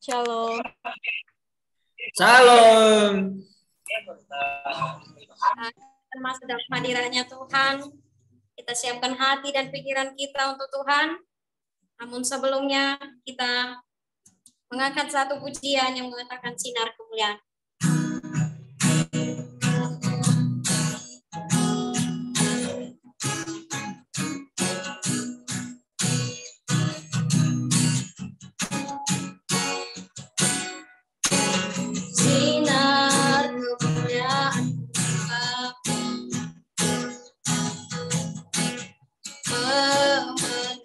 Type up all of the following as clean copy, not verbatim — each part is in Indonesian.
Shalom. Salam. Termasuk dalam hadiratnya Tuhan, kita siapkan hati dan pikiran kita untuk Tuhan. Namun sebelumnya kita mengangkat satu pujian yang mengatakan sinar kemuliaan. Sinar kemuliaan memenuhi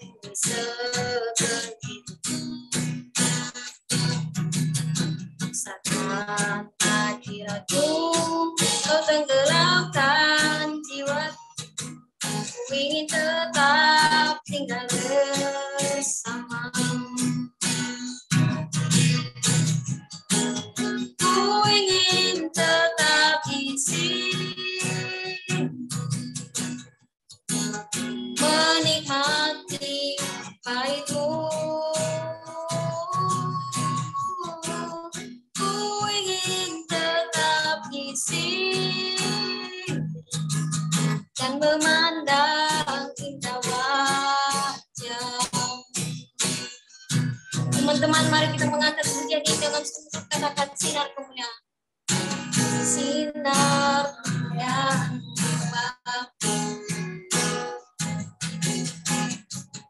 segenap hadiratmu, kau tenggelamkan jiwa, ku ingin tetap tinggal bersamamu. Ku ingin tetap di sini, menikmati baitmu. Ku ingin tetap di sini dan memandang indah wajah. Teman-teman, mari kita mengangkat pujian ini dengan sungguh katakan sinar kemuliaan. Sinar kemuliaan Bapa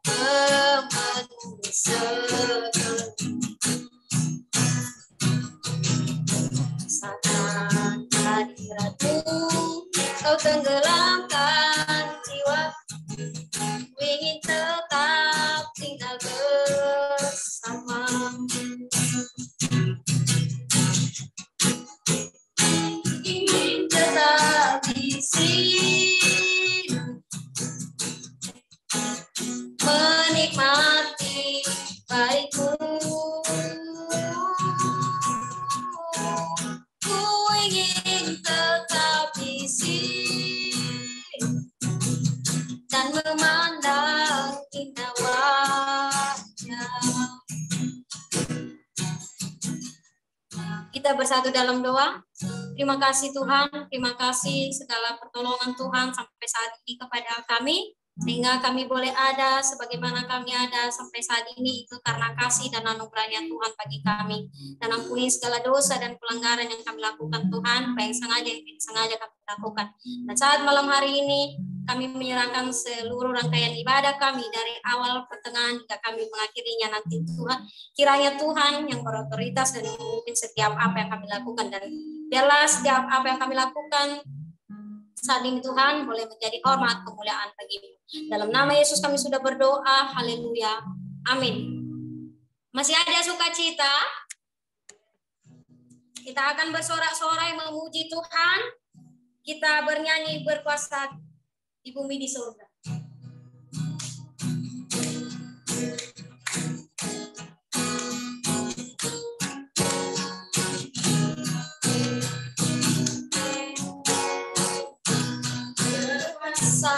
memenuhi segenap hadiratmu, kau tenggelamkan jiwa, ku ingin tetap tinggal bersamamu. Ingin tetap di sini, menikmati baitmu. Ku ingin tetap di sini dan memandang indah wajah. Kita bersatu dalam doa. Terima kasih Tuhan, terima kasih segala pertolongan Tuhan sampai saat ini kepada kami, sehingga kami boleh ada sebagaimana kami ada sampai saat ini, itu karena kasih dan anugerahnya Tuhan bagi kami. Dan ampuni segala dosa dan pelanggaran yang kami lakukan Tuhan, baik sengaja yang tidak sengaja kami lakukan. Dan saat malam hari ini kami menyerahkan seluruh rangkaian ibadah kami dari awal pertengahan hingga kami mengakhirinya nanti Tuhan. Kiranya Tuhan yang berotoritas dan memimpin setiap apa yang kami lakukan, dan biarlah setiap apa yang kami lakukan saat ini Tuhan boleh menjadi hormat kemuliaan bagi-Mu. Dalam nama Yesus kami sudah berdoa. Haleluya. Amin. Masih ada sukacita? Kita akan bersorak-sorai memuji Tuhan. Kita bernyanyi berkuasa di bumi di surga. Berkuasa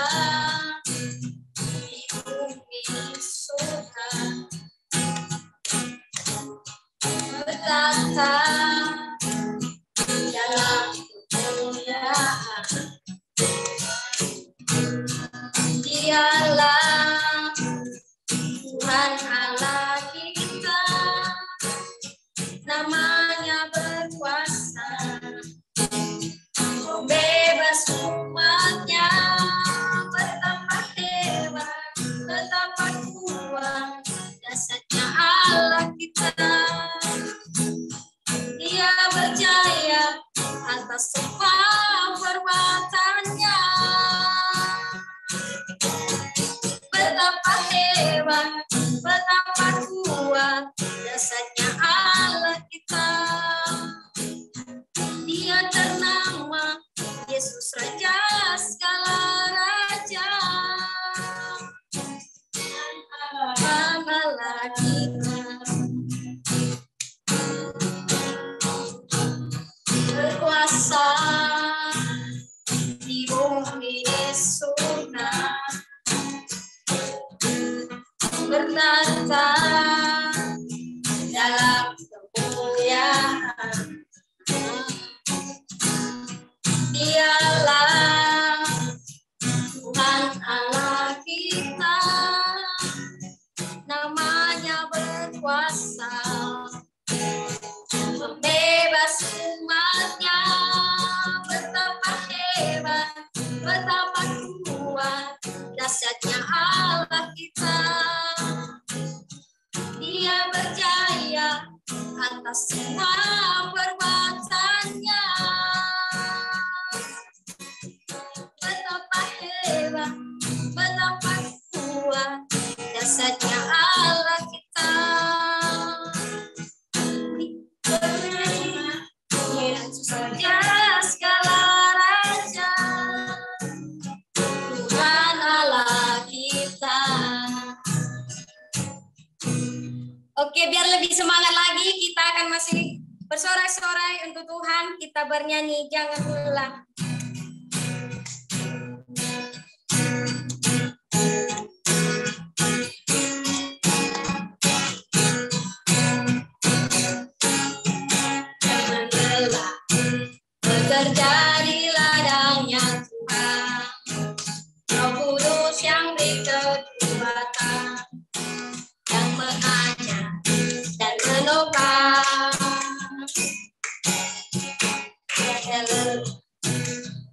di bumi surga, bertata dalam kemuliaan. Dialah Tuhan Allah kita, namanya berkuasa, membebas umatnya, betapa hebat, betapa kuat dasarnya Allah kita. Dia berjaya atas semua perbuatannya, betapa hebat, betapa kuat dasarnya Allah kita. Dia ternama Yesus Raja segala raja, Allah kita. atas semua perbuatannya. Betapa hebat, betapa kuat dasarnya Allah kita. Yesus saja segala raja, Tuhan Allah kita. Oke, biar lebih semangat lagi, kita akan masih bersorai-sorai untuk Tuhan. Kita bernyanyi, jangan lelah. Jangan lelah, bekerja di ladangnya Tuhan. Roh Kudus yang beri kekuatan, yang mengajar dan menopang.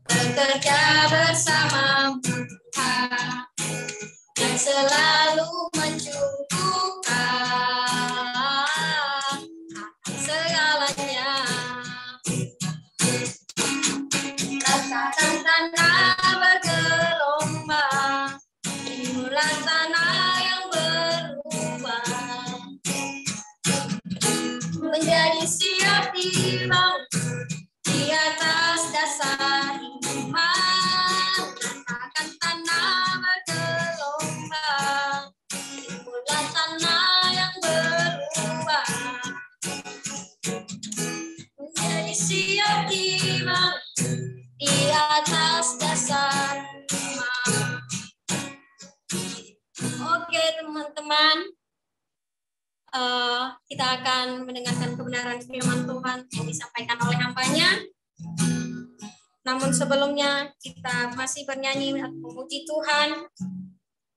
Bekerja bersama Tuhan yang selalu mencukupkan segalanya. Rasakan tanah bergelombang, timuran tanah yang berubah menjadi siap dibangun di atas dasar iman. Rasakan tanah bergelombang, timuran tanah yang berubah menjadi siap dibangun di atas dasar iman. Oke teman-teman, kita akan mendengarkan kebenaran firman Tuhan yang disampaikan oleh hambanya. Namun sebelumnya kita masih bernyanyi memuji Tuhan.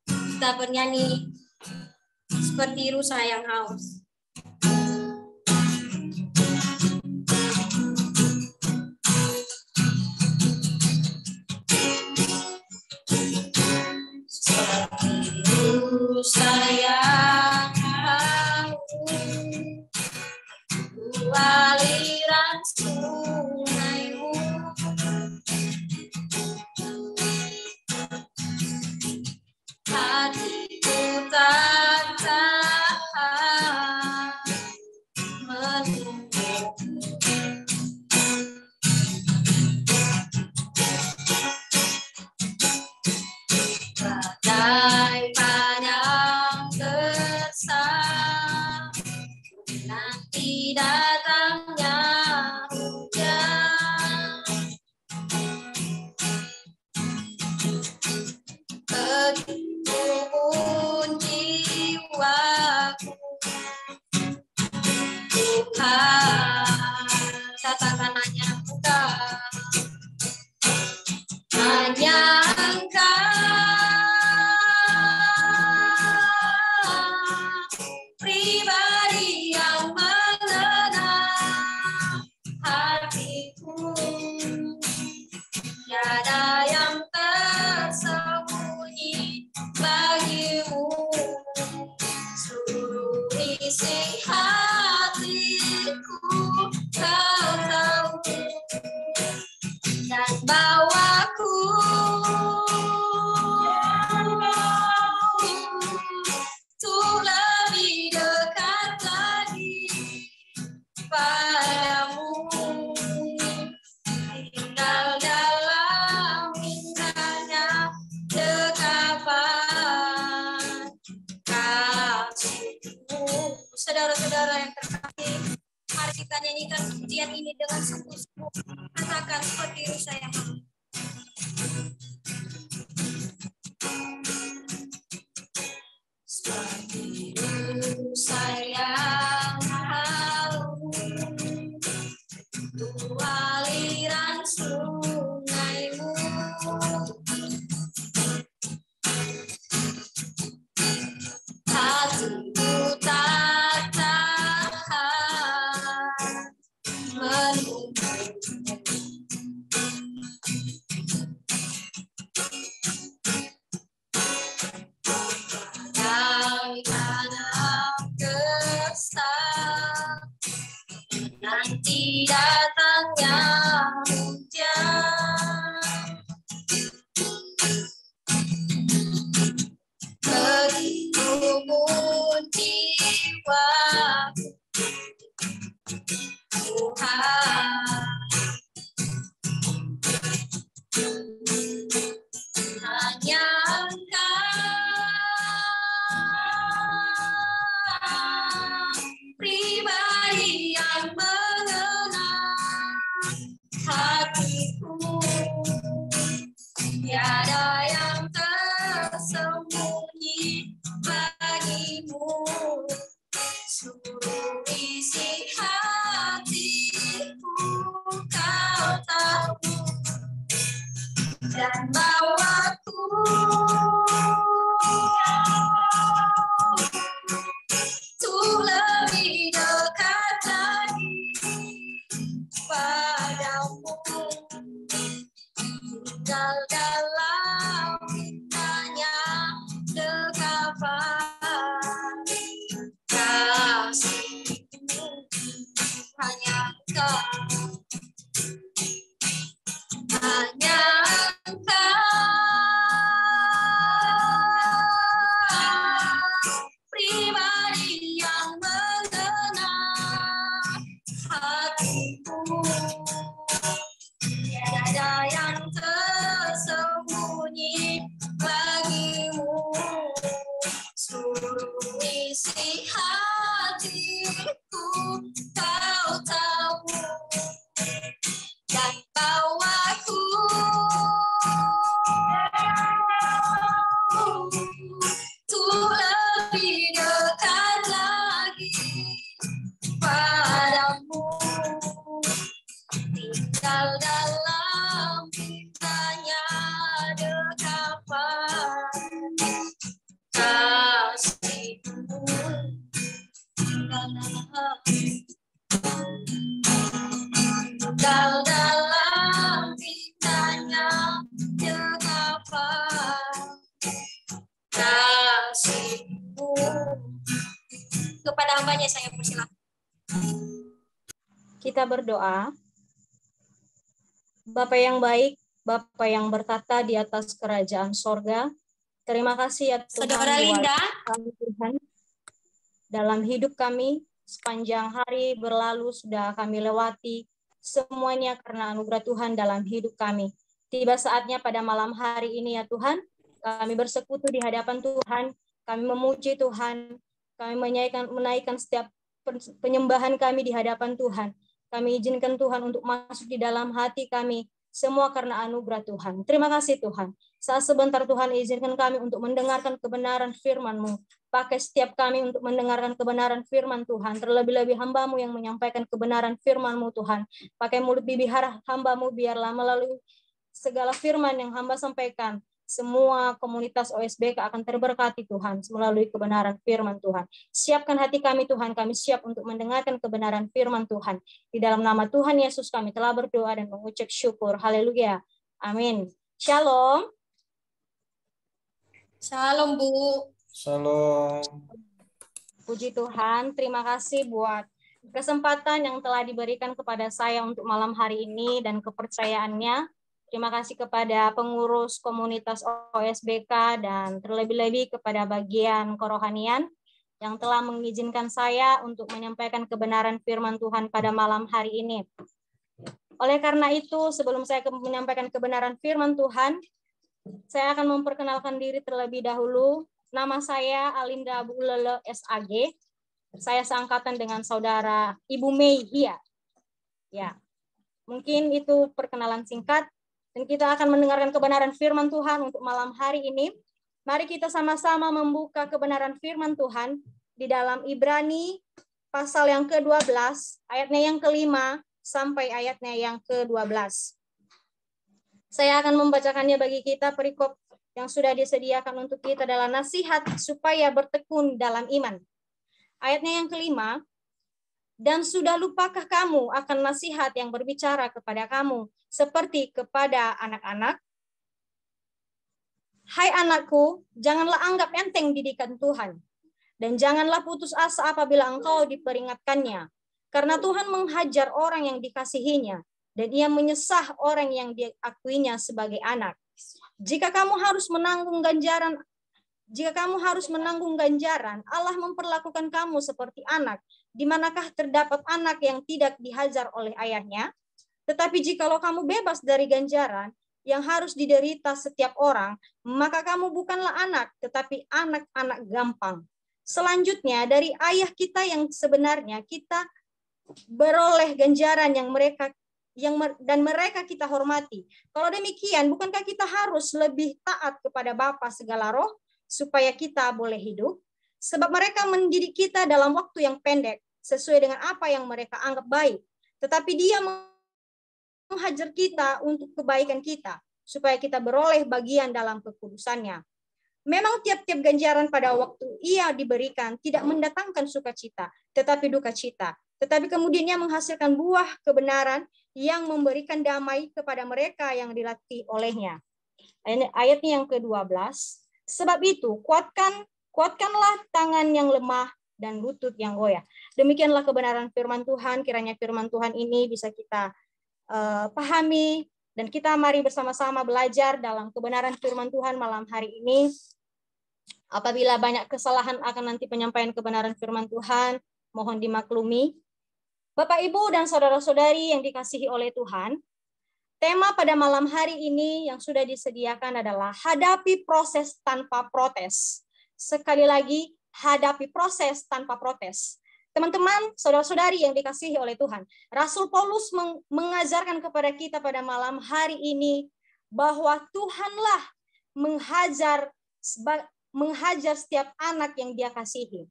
Kita bernyanyi seperti rusa yang haus. Seperti rusa yang aliran sungai-Mu, hatiku tak tahan menunggu. Badai padang gersang, nanti datangnya hujan. Begitupun jiwaku, Tuhan, katakan hanya Engkau, hanya pribadi yang mengenal hatiku. Tiada yang tersembunyi bagi-Mu, seluruh isi hatiku Kau tahu, dan bawaku untuk lebih dekat lagi padamu, tinggal dalam indahnya dekapan kasih-Mu. Saudara-saudara yang terkasih, mari kita nyanyikan pujian ini dengan sungguh-sungguh. Katakan seperti rusa yang haus. Seperti rusa yang haus, untuk aliran sungai-Mu, hatiku tak tahan menunggu. nanti datangnya hujan. Begitu pun jiwaku Tuhan, hanya Engkau pribadi yang mengenal hatiku. Tiada yang tersembunyi bagimu, seluruh isi hatiku kau tahu, dan bawaku untuk lebih dekat lagi padamu, tinggal dalam cintanya dekapan kasihmu, hanya Engkau, hanya Engkau pribadi yang mengenal hatiku. Tiada yang tersembunyi bagimu, seluruh isi hatiku kau tahu, dan bawaku untuk lebih dekat lagi padamu, tinggal dalam cintanya dekapan kasihmu, tinggal dalam cintanya dekapan kasihmu. Kepada hambanya saya persilakan. Kita berdoa. Bapa yang baik, Bapa yang bertata di atas kerajaan sorga, terima kasih ya Tuhan, Saudara Linda, Tuhan, dalam hidup kami sepanjang hari berlalu sudah kami lewati semuanya karena anugerah Tuhan dalam hidup kami. Tiba saatnya pada malam hari ini ya Tuhan, kami bersekutu di hadapan Tuhan, kami memuji Tuhan, kami menaikkan setiap penyembahan kami di hadapan Tuhan. Kami izinkan Tuhan untuk masuk di dalam hati kami, semua karena anugerah Tuhan. Terima kasih Tuhan. Saat sebentar Tuhan izinkan kami untuk mendengarkan kebenaran firman-Mu. Pakai setiap kami untuk mendengarkan kebenaran firman Tuhan. Terlebih-lebih hamba-Mu yang menyampaikan kebenaran firman-Mu Tuhan. Pakai mulut bibir hamba-Mu biarlah melalui segala firman yang hamba sampaikan, semua komunitas OSBK akan terberkati Tuhan melalui kebenaran firman Tuhan. Siapkan hati kami Tuhan, kami siap untuk mendengarkan kebenaran firman Tuhan. Di dalam nama Tuhan Yesus kami telah berdoa dan mengucap syukur. Haleluya. Amin. Shalom. shalom Bu. Shalom. Puji Tuhan, terima kasih buat kesempatan yang telah diberikan kepada saya untuk malam hari ini dan kepercayaannya. Terima kasih kepada pengurus komunitas OSBK dan terlebih-lebih kepada bagian kerohanian yang telah mengizinkan saya untuk menyampaikan kebenaran firman Tuhan pada malam hari ini. Oleh karena itu, sebelum saya menyampaikan kebenaran firman Tuhan, saya akan memperkenalkan diri terlebih dahulu. Nama saya Alinda Bulele SAG. Saya seangkatan dengan saudara Ibu Mei Hia. Ya, mungkin itu perkenalan singkat. Dan kita akan mendengarkan kebenaran firman Tuhan untuk malam hari ini. Mari kita sama-sama membuka kebenaran firman Tuhan di dalam Ibrani pasal yang ke-12, ayatnya yang ke-5 sampai ayatnya yang ke-12. Saya akan membacakannya bagi kita perikop yang sudah disediakan untuk kita dalam nasihat supaya bertekun dalam iman. Ayatnya yang ke-5, dan sudah lupakah kamu akan nasihat yang berbicara kepada kamu seperti kepada anak-anak? Hai anakku, janganlah anggap enteng didikan Tuhan, dan janganlah putus asa apabila engkau diperingatkannya. Karena Tuhan menghajar orang yang dikasihinya, dan ia menyesah orang yang diakuinya sebagai anak. Jika kamu harus menanggung ganjaran, Allah memperlakukan kamu seperti anak. Di manakah terdapat anak yang tidak dihajar oleh ayahnya? Tetapi jikalau kamu bebas dari ganjaran yang harus diderita setiap orang, maka kamu bukanlah anak, tetapi anak-anak gampang. Selanjutnya, dari ayah kita yang sebenarnya kita beroleh ganjaran dan mereka kita hormati. Kalau demikian, bukankah kita harus lebih taat kepada Bapa segala roh supaya kita boleh hidup? Sebab mereka mendidik kita dalam waktu yang pendek sesuai dengan apa yang mereka anggap baik. Tetapi Dia menghajar kita untuk kebaikan kita supaya kita beroleh bagian dalam kekudusannya. Memang tiap-tiap ganjaran pada waktu ia diberikan tidak mendatangkan sukacita, tetapi duka cita. Tetapi kemudian ia menghasilkan buah kebenaran yang memberikan damai kepada mereka yang dilatih olehnya. Ayatnya yang ke-12. Sebab itu, kuatkanlah tangan yang lemah dan lutut yang goyah. Demikianlah kebenaran firman Tuhan. Kiranya firman Tuhan ini bisa kita pahami, dan kita mari bersama-sama belajar dalam kebenaran firman Tuhan malam hari ini. Apabila banyak kesalahan akan nanti penyampaian kebenaran firman Tuhan, mohon dimaklumi. Bapak, Ibu, dan saudara-saudari yang dikasihi oleh Tuhan, tema pada malam hari ini yang sudah disediakan adalah hadapi proses tanpa protes. Sekali lagi, hadapi proses tanpa protes. Teman-teman, saudara-saudari yang dikasihi oleh Tuhan, Rasul Paulus mengajarkan kepada kita pada malam hari ini bahwa Tuhanlah menghajar setiap anak yang Dia kasihi.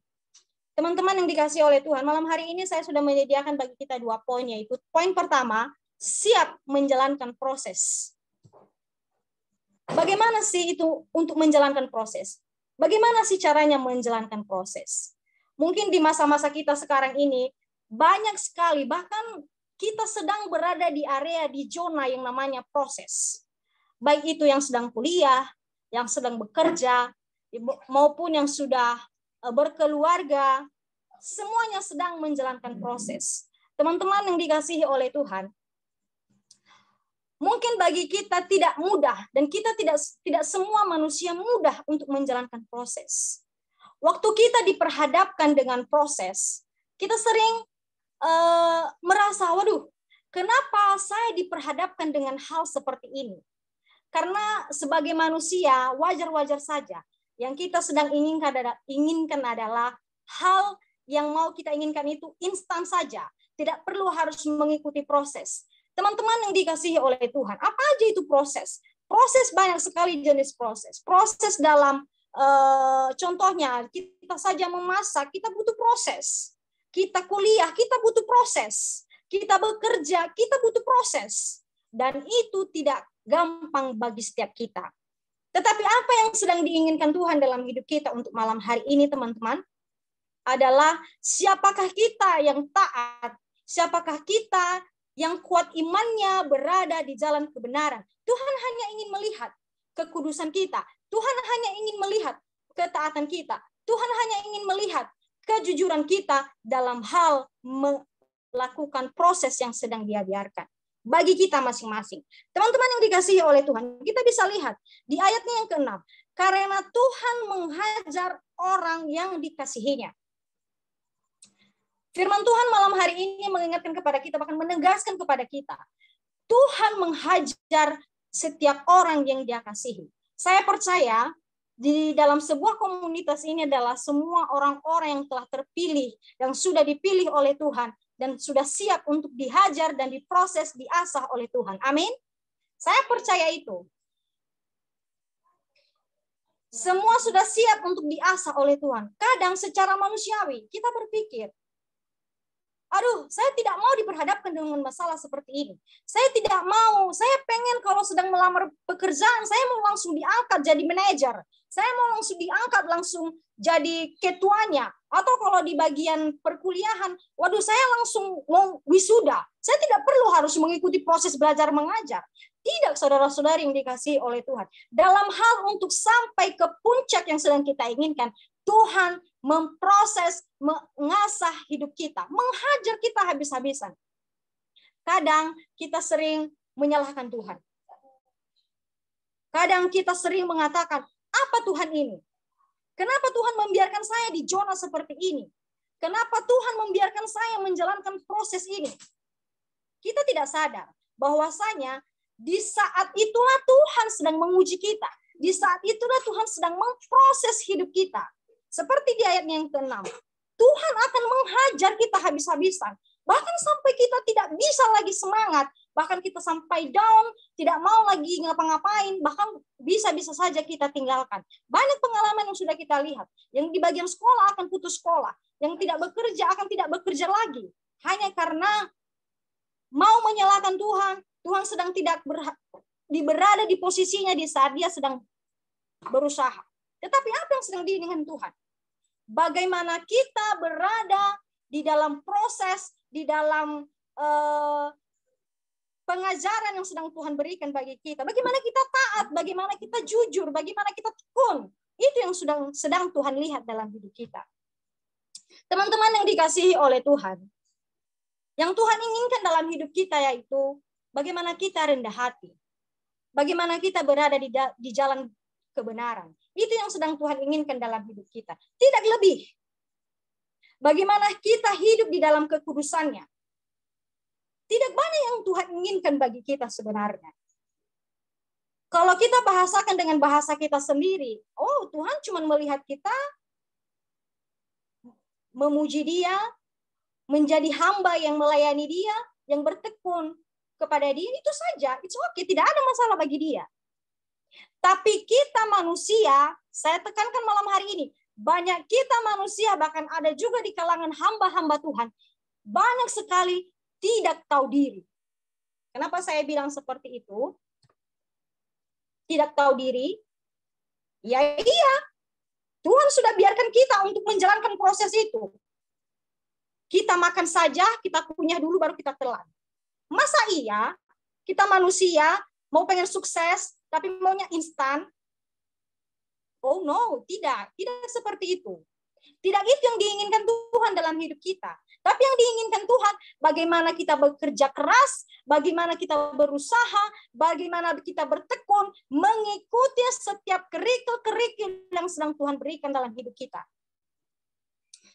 Teman-teman yang dikasihi oleh Tuhan, malam hari ini saya sudah menyediakan bagi kita 2 poin, yaitu poin pertama, siap menjalankan proses. Bagaimana sih itu untuk menjalankan proses? Bagaimana sih caranya menjalankan proses? Mungkin di masa-masa kita sekarang ini, banyak sekali, bahkan kita sedang berada di area, di zona yang namanya proses. Baik itu yang sedang kuliah, yang sedang bekerja, maupun yang sudah berkeluarga, semuanya sedang menjalankan proses. Teman-teman yang dikasihi oleh Tuhan, mungkin bagi kita tidak mudah, dan kita tidak semua manusia mudah untuk menjalankan proses. Waktu kita diperhadapkan dengan proses, kita sering merasa, waduh, kenapa saya diperhadapkan dengan hal seperti ini? Karena sebagai manusia, wajar-wajar saja. Yang kita sedang inginkan adalah hal yang mau kita inginkan itu instan saja. Tidak perlu harus mengikuti proses. Teman-teman yang dikasihi oleh Tuhan, apa aja itu proses? Proses banyak sekali jenis proses. Proses dalam contohnya, kita saja memasak, kita butuh proses. Kita kuliah, kita butuh proses. Kita bekerja, kita butuh proses. Dan itu tidak gampang bagi setiap kita. Tetapi apa yang sedang diinginkan Tuhan dalam hidup kita untuk malam hari ini, teman-teman, adalah siapakah kita yang taat, siapakah kita yang kuat imannya berada di jalan kebenaran. Tuhan hanya ingin melihat kekudusan kita. Tuhan hanya ingin melihat ketaatan kita. Tuhan hanya ingin melihat kejujuran kita dalam hal melakukan proses yang sedang Dia biarkan bagi kita masing-masing. Teman-teman yang dikasihi oleh Tuhan, kita bisa lihat di ayatnya yang ke-6. Karena Tuhan menghajar orang yang dikasihinya. Firman Tuhan malam hari ini mengingatkan kepada kita, bahkan menegaskan kepada kita, Tuhan menghajar setiap orang yang Dia kasihi. Saya percaya di dalam sebuah komunitas ini adalah semua orang-orang yang telah terpilih, yang sudah dipilih oleh Tuhan, dan sudah siap untuk dihajar dan diproses, diasah oleh Tuhan. Amin. Saya percaya itu. Semua sudah siap untuk diasah oleh Tuhan. Kadang secara manusiawi kita berpikir, aduh, saya tidak mau diperhadapkan dengan masalah seperti ini. Saya tidak mau, saya pengen kalau sedang melamar pekerjaan, saya mau langsung diangkat jadi manajer. Saya mau langsung diangkat, langsung jadi ketuanya. Atau kalau di bagian perkuliahan, waduh, saya langsung mau wisuda. Saya tidak perlu harus mengikuti proses belajar mengajar. Tidak, saudara-saudari yang dikasihi oleh Tuhan. Dalam hal untuk sampai ke puncak yang sedang kita inginkan, Tuhan memproses, mengasah hidup kita, menghajar kita habis-habisan. Kadang kita sering menyalahkan Tuhan. Kadang kita sering mengatakan, apa Tuhan ini? Kenapa Tuhan membiarkan saya di zona seperti ini? Kenapa Tuhan membiarkan saya menjalankan proses ini? Kita tidak sadar bahwasanya di saat itulah Tuhan sedang menguji kita. Di saat itulah Tuhan sedang memproses hidup kita. Seperti di ayat yang ke-6. Tuhan akan menghajar kita habis-habisan. Bahkan sampai kita tidak bisa lagi semangat. Bahkan kita sampai down, tidak mau lagi ngapa-ngapain. Bahkan bisa-bisa saja kita tinggalkan. Banyak pengalaman yang sudah kita lihat. Yang di bagian sekolah akan putus sekolah. Yang tidak bekerja akan tidak bekerja lagi. Hanya karena mau menyalahkan Tuhan. Tuhan sedang tidak berada di posisinya di saat dia sedang berusaha. Tetapi apa yang sedang diinginkan Tuhan? Bagaimana kita berada di dalam proses, di dalam pengajaran yang sedang Tuhan berikan bagi kita. Bagaimana kita taat, bagaimana kita jujur, bagaimana kita tekun. Itu yang sedang Tuhan lihat dalam hidup kita. Teman-teman yang dikasihi oleh Tuhan, yang Tuhan inginkan dalam hidup kita yaitu bagaimana kita rendah hati. Bagaimana kita berada di jalan kebenaran. Itu yang sedang Tuhan inginkan dalam hidup kita. Tidak lebih. Bagaimana kita hidup di dalam kekudusannya. Tidak banyak yang Tuhan inginkan bagi kita sebenarnya. Kalau kita bahasakan dengan bahasa kita sendiri, oh Tuhan cuma melihat kita memuji Dia, menjadi hamba yang melayani Dia, yang bertekun kepada Dia, itu saja. It's okay, tidak ada masalah bagi Dia. Tapi kita manusia, saya tekankan malam hari ini, banyak kita manusia, bahkan ada juga di kalangan hamba-hamba Tuhan, banyak sekali tidak tahu diri. Kenapa saya bilang seperti itu? Tidak tahu diri? Ya iya, Tuhan sudah biarkan kita untuk menjalankan proses itu. Kita makan saja, kita kunyah dulu baru kita telan. Masa iya, kita manusia, mau pengen sukses, tapi maunya instan? Oh no, tidak seperti itu. Tidak itu yang diinginkan Tuhan dalam hidup kita. Tapi yang diinginkan Tuhan, bagaimana kita bekerja keras, bagaimana kita berusaha, bagaimana kita bertekun, mengikuti setiap kerikil-kerikil yang sedang Tuhan berikan dalam hidup kita.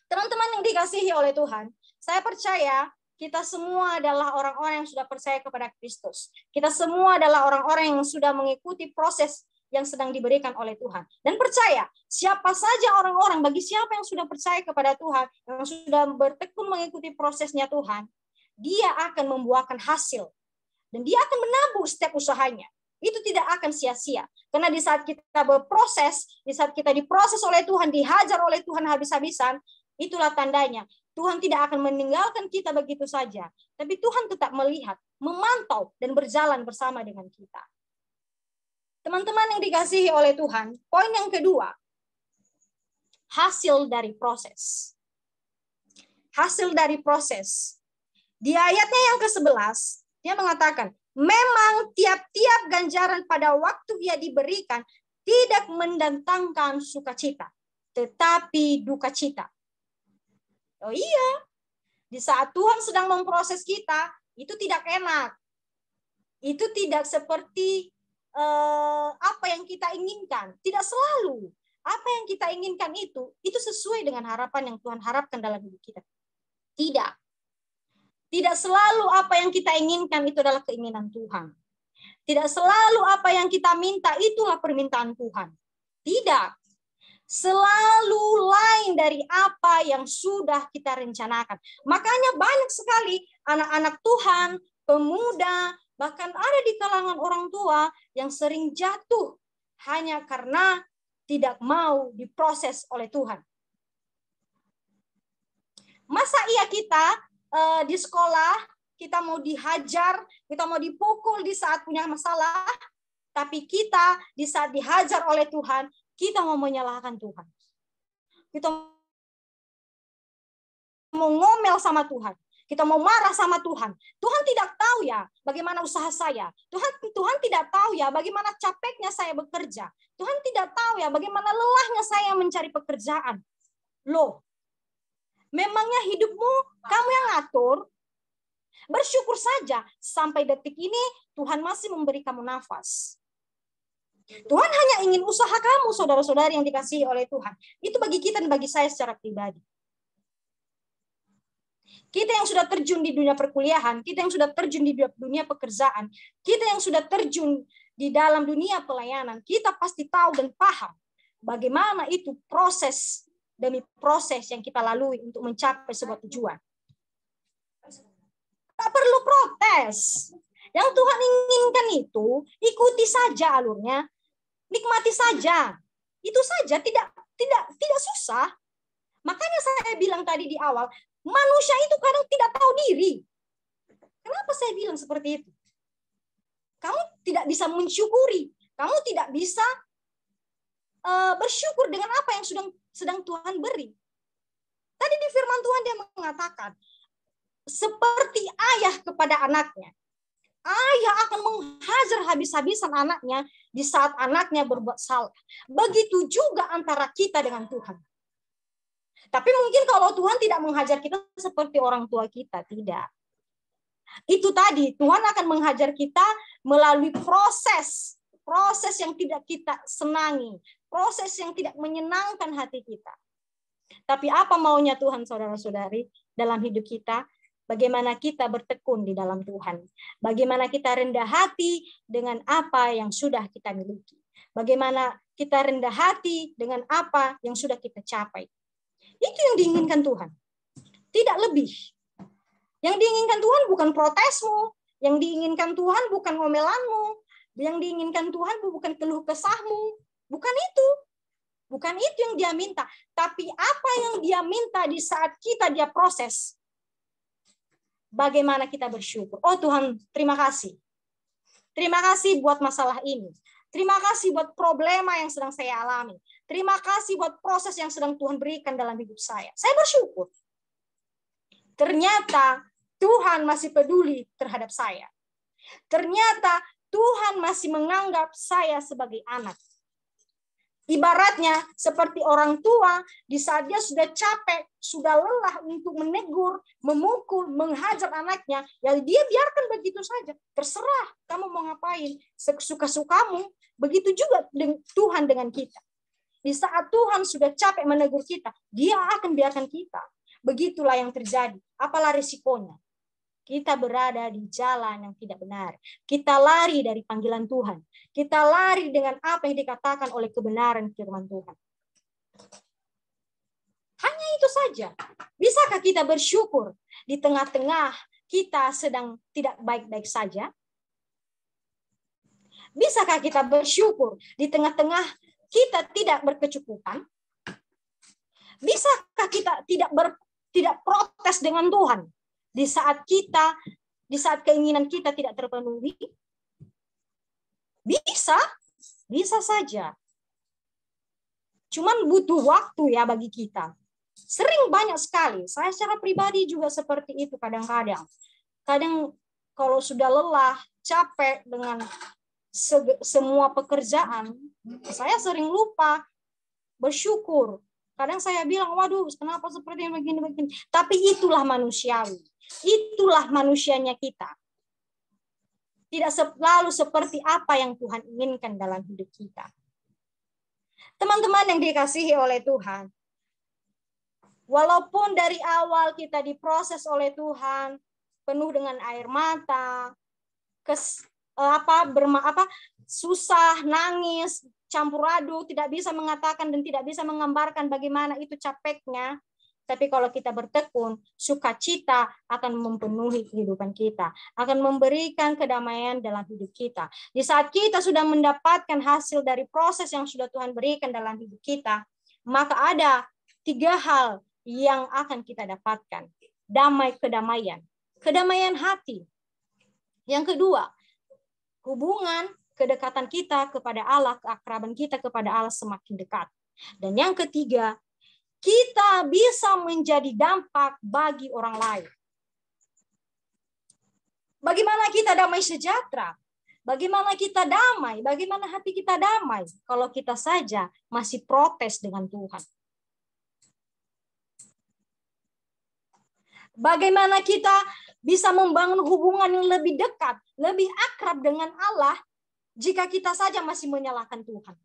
Teman-teman yang dikasihi oleh Tuhan, saya percaya kita semua adalah orang-orang yang sudah percaya kepada Kristus. Kita semua adalah orang-orang yang sudah mengikuti proses yang sedang diberikan oleh Tuhan. Dan percaya, siapa saja orang-orang, bagi siapa yang sudah percaya kepada Tuhan, yang sudah bertekun mengikuti prosesnya Tuhan, dia akan membuahkan hasil. Dan dia akan menabur setiap usahanya. Itu tidak akan sia-sia. Karena di saat kita berproses, di saat kita diproses oleh Tuhan, dihajar oleh Tuhan habis-habisan, itulah tandanya. Tuhan tidak akan meninggalkan kita begitu saja. Tapi Tuhan tetap melihat, memantau, dan berjalan bersama dengan kita. Teman-teman yang dikasihi oleh Tuhan, poin yang kedua, hasil dari proses. Hasil dari proses. Di ayatnya yang ke-11, dia mengatakan, memang tiap-tiap ganjaran pada waktu ia diberikan tidak mendatangkan sukacita, tetapi duka cita. Oh iya, di saat Tuhan sedang memproses kita, itu tidak enak. Itu tidak seperti apa yang kita inginkan. Tidak selalu. Apa yang kita inginkan itu sesuai dengan harapan yang Tuhan harapkan dalam hidup kita. Tidak. Tidak selalu apa yang kita inginkan itu adalah keinginan Tuhan. Tidak selalu apa yang kita minta itulah permintaan Tuhan. Tidak. Selalu lain dari apa yang sudah kita rencanakan. Makanya banyak sekali anak-anak Tuhan, pemuda, bahkan ada di kalangan orang tua yang sering jatuh hanya karena tidak mau diproses oleh Tuhan. Masa iya kita di sekolah, kita mau dihajar, kita mau dipukul di saat punya masalah, tapi kita di saat dihajar oleh Tuhan, kita mau menyalahkan Tuhan. Kita mau ngomel sama Tuhan. Kita mau marah sama Tuhan. Tuhan tidak tahu ya bagaimana usaha saya. Tuhan tidak tahu ya bagaimana capeknya saya bekerja. Tuhan tidak tahu ya bagaimana lelahnya saya mencari pekerjaan. Loh, memangnya hidupmu kamu yang ngatur? Bersyukur saja sampai detik ini Tuhan masih memberi kamu nafas. Tuhan hanya ingin usaha kamu, saudara-saudari yang dikasihi oleh Tuhan. Itu bagi kita dan bagi saya secara pribadi. Kita yang sudah terjun di dunia perkuliahan, kita yang sudah terjun di dunia pekerjaan, kita yang sudah terjun di dalam dunia pelayanan, kita pasti tahu dan paham bagaimana itu proses demi proses yang kita lalui untuk mencapai sebuah tujuan. Tak perlu protes. Yang Tuhan inginkan itu, ikuti saja alurnya, nikmati saja. Itu saja, tidak susah. Makanya saya bilang tadi di awal, manusia itu kadang tidak tahu diri. Kenapa saya bilang seperti itu? Kamu tidak bisa mensyukuri. Kamu tidak bisa bersyukur dengan apa yang sedang Tuhan beri. Tadi di firman Tuhan dia mengatakan, seperti ayah kepada anaknya. Ayah akan menghajar habis-habisan anaknya di saat anaknya berbuat salah. Begitu juga antara kita dengan Tuhan. Tapi mungkin kalau Tuhan tidak menghajar kita seperti orang tua kita, tidak. Itu tadi, Tuhan akan menghajar kita melalui proses yang tidak kita senangi, proses yang tidak menyenangkan hati kita. Tapi apa maunya Tuhan, saudara-saudari, dalam hidup kita? Bagaimana kita bertekun di dalam Tuhan? Bagaimana kita rendah hati dengan apa yang sudah kita miliki? Bagaimana kita rendah hati dengan apa yang sudah kita capai? Itu yang diinginkan Tuhan. Tidak lebih. Yang diinginkan Tuhan bukan protesmu. Yang diinginkan Tuhan bukan ngomelanmu. Yang diinginkan Tuhan bukan keluh kesahmu. Bukan itu. Bukan itu yang dia minta. Tapi apa yang dia minta di saat dia proses. Bagaimana kita bersyukur. Oh Tuhan, terima kasih. Terima kasih buat masalah ini. Terima kasih buat problema yang sedang saya alami. Terima kasih buat proses yang sedang Tuhan berikan dalam hidup saya. Saya bersyukur. Ternyata Tuhan masih peduli terhadap saya. Ternyata Tuhan masih menganggap saya sebagai anak. Ibaratnya seperti orang tua di saat dia sudah capek, sudah lelah untuk menegur, memukul, menghajar anaknya, ya dia biarkan begitu saja. Terserah kamu mau ngapain, suka-sukamu. Begitu juga Tuhan dengan kita. Di saat Tuhan sudah capek menegur kita, dia akan biarkan kita. Begitulah yang terjadi. Apalah risikonya? Kita berada di jalan yang tidak benar. Kita lari dari panggilan Tuhan. Kita lari dengan apa yang dikatakan oleh kebenaran firman Tuhan. Hanya itu saja. Bisakah kita bersyukur di tengah-tengah kita sedang tidak baik-baik saja? Bisakah kita bersyukur di tengah-tengah kita tidak berkecukupan? Bisakah kita tidak protes dengan Tuhan? Di saat keinginan kita tidak terpenuhi, bisa saja. Cuman butuh waktu ya bagi kita. Sering banyak sekali. Saya secara pribadi juga seperti itu kadang-kadang. Kadang kalau sudah lelah, capek dengan semua pekerjaan, saya sering lupa bersyukur. Kadang saya bilang, waduh, kenapa seperti begini-begini. Tapi itulah manusiawi. Itulah manusianya kita. Tidak selalu seperti apa yang Tuhan inginkan dalam hidup kita. Teman-teman yang dikasihi oleh Tuhan, walaupun dari awal kita diproses oleh Tuhan, penuh dengan air mata, susah, nangis, campur aduk, tidak bisa mengatakan dan tidak bisa menggambarkan bagaimana itu capeknya. Tapi kalau kita bertekun, sukacita akan memenuhi kehidupan kita, akan memberikan kedamaian dalam hidup kita. Di saat kita sudah mendapatkan hasil dari proses yang sudah Tuhan berikan dalam hidup kita, maka ada 3 hal yang akan kita dapatkan. Kedamaian hati. Yang kedua, hubungan kedekatan kita kepada Allah, keakraban kita kepada Allah semakin dekat. Dan yang ketiga, kita bisa menjadi dampak bagi orang lain. Bagaimana kita damai sejahtera? Bagaimana kita damai? Bagaimana hati kita damai kalau kita saja masih protes dengan Tuhan? Bagaimana kita bisa membangun hubungan yang lebih dekat, lebih akrab dengan Allah jika kita saja masih menyalahkan Tuhan?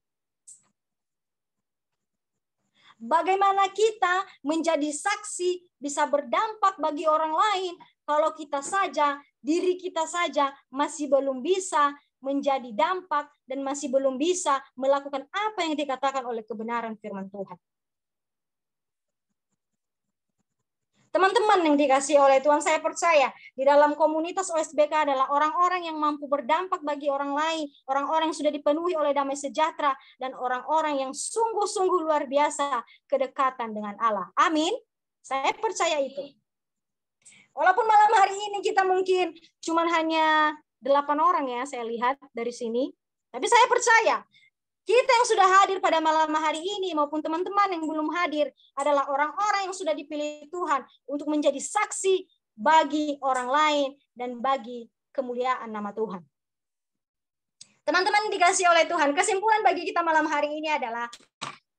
Bagaimana kita menjadi saksi bisa berdampak bagi orang lain kalau kita saja, diri kita saja masih belum bisa menjadi dampak dan masih belum bisa melakukan apa yang dikatakan oleh kebenaran firman Tuhan. Teman-teman yang dikasihi oleh Tuhan, saya percaya di dalam komunitas OSBK adalah orang-orang yang mampu berdampak bagi orang lain, orang-orang yang sudah dipenuhi oleh damai sejahtera, dan orang-orang yang sungguh-sungguh luar biasa kedekatan dengan Allah. Amin. Saya percaya itu. Walaupun malam hari ini kita mungkin cuma hanya 8 orang ya, saya lihat dari sini. Tapi saya percaya kita yang sudah hadir pada malam hari ini maupun teman-teman yang belum hadir adalah orang-orang yang sudah dipilih Tuhan untuk menjadi saksi bagi orang lain dan bagi kemuliaan nama Tuhan. Teman-teman dikasihi oleh Tuhan, kesimpulan bagi kita malam hari ini adalah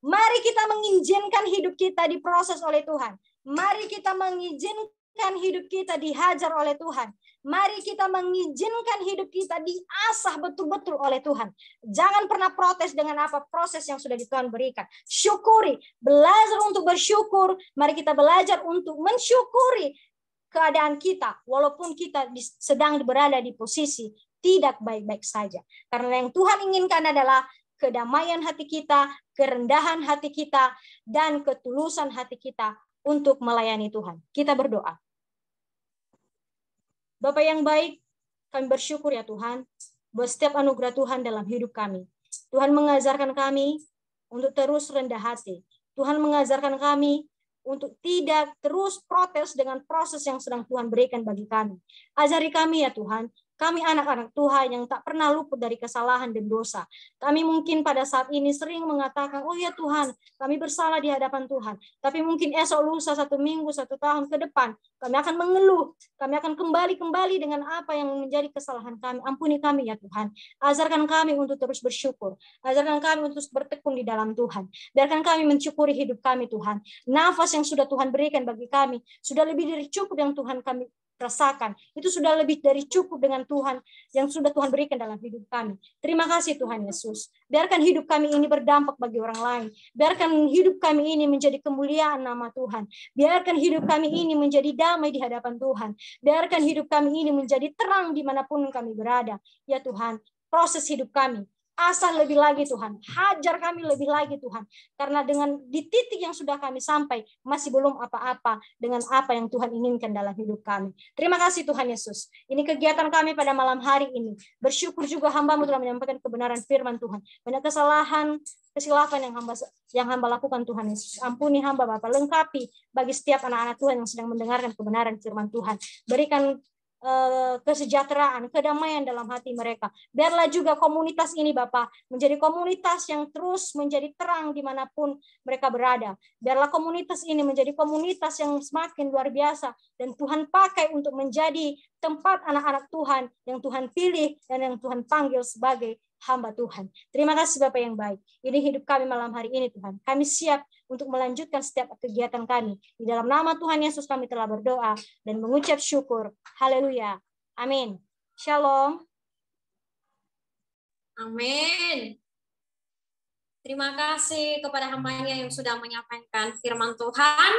mari kita mengizinkan hidup kita diproses oleh Tuhan. Mari kita mengizinkan hidup kita dihajar oleh Tuhan. Mari kita mengizinkan hidup kita diasah betul-betul oleh Tuhan. Jangan pernah protes dengan apa proses yang sudah Tuhan berikan. Syukuri, belajar untuk bersyukur. Mari kita belajar untuk mensyukuri keadaan kita, walaupun kita sedang berada di posisi tidak baik-baik saja. Karena yang Tuhan inginkan adalah kedamaian hati kita, kerendahan hati kita, dan ketulusan hati kita untuk melayani Tuhan. Kita berdoa. Bapak yang baik, kami bersyukur ya Tuhan, buat setiap anugerah Tuhan dalam hidup kami. Tuhan mengajarkan kami untuk terus rendah hati. Tuhan mengajarkan kami untuk tidak terus protes dengan proses yang sedang Tuhan berikan bagi kami. Ajari kami ya Tuhan, kami anak-anak Tuhan yang tak pernah luput dari kesalahan dan dosa. Kami mungkin pada saat ini sering mengatakan, oh ya Tuhan, kami bersalah di hadapan Tuhan. Tapi mungkin esok lusa, 1 minggu, 1 tahun ke depan, kami akan mengeluh. Kami akan kembali dengan apa yang menjadi kesalahan kami. Ampuni kami ya Tuhan. Ajarkan kami untuk terus bersyukur. Ajarkan kami untuk bertekun di dalam Tuhan. Biarkan kami mensyukuri hidup kami Tuhan. Nafas yang sudah Tuhan berikan bagi kami, sudah lebih dari cukup yang Tuhan kami rasakan. Itu sudah lebih dari cukup dengan Tuhan yang sudah Tuhan berikan dalam hidup kami. Terima kasih Tuhan Yesus. Biarkan hidup kami ini berdampak bagi orang lain. Biarkan hidup kami ini menjadi kemuliaan nama Tuhan. Biarkan hidup kami ini menjadi damai di hadapan Tuhan. Biarkan hidup kami ini menjadi terang dimanapun kami berada. Ya Tuhan, proses hidup kami. Asah lebih lagi Tuhan, hajar kami lebih lagi Tuhan. Karena dengan di titik yang sudah kami sampai, masih belum apa-apa dengan apa yang Tuhan inginkan dalam hidup kami. Terima kasih Tuhan Yesus. Ini kegiatan kami pada malam hari ini. Bersyukur juga hamba-Mu telah menyampaikan kebenaran firman Tuhan. Banyak kesalahan, kesilapan yang hamba lakukan Tuhan Yesus. Ampuni hamba Bapa, lengkapi bagi setiap anak-anak Tuhan yang sedang mendengarkan kebenaran firman Tuhan. Berikan kesejahteraan, kedamaian dalam hati mereka. Biarlah juga komunitas ini Bapak menjadi komunitas yang terus menjadi terang dimanapun mereka berada. Biarlah komunitas ini menjadi komunitas yang semakin luar biasa dan Tuhan pakai untuk menjadi tempat anak-anak Tuhan yang Tuhan pilih dan yang Tuhan panggil sebagai hamba Tuhan. Terima kasih Bapak yang baik. Ini hidup kami malam hari ini Tuhan. Kami siap untuk melanjutkan setiap kegiatan kami. Di dalam nama Tuhan Yesus kami telah berdoa dan mengucap syukur. Haleluya. Amin. Shalom. Amin. Terima kasih kepada hambanya yang sudah menyampaikan firman Tuhan.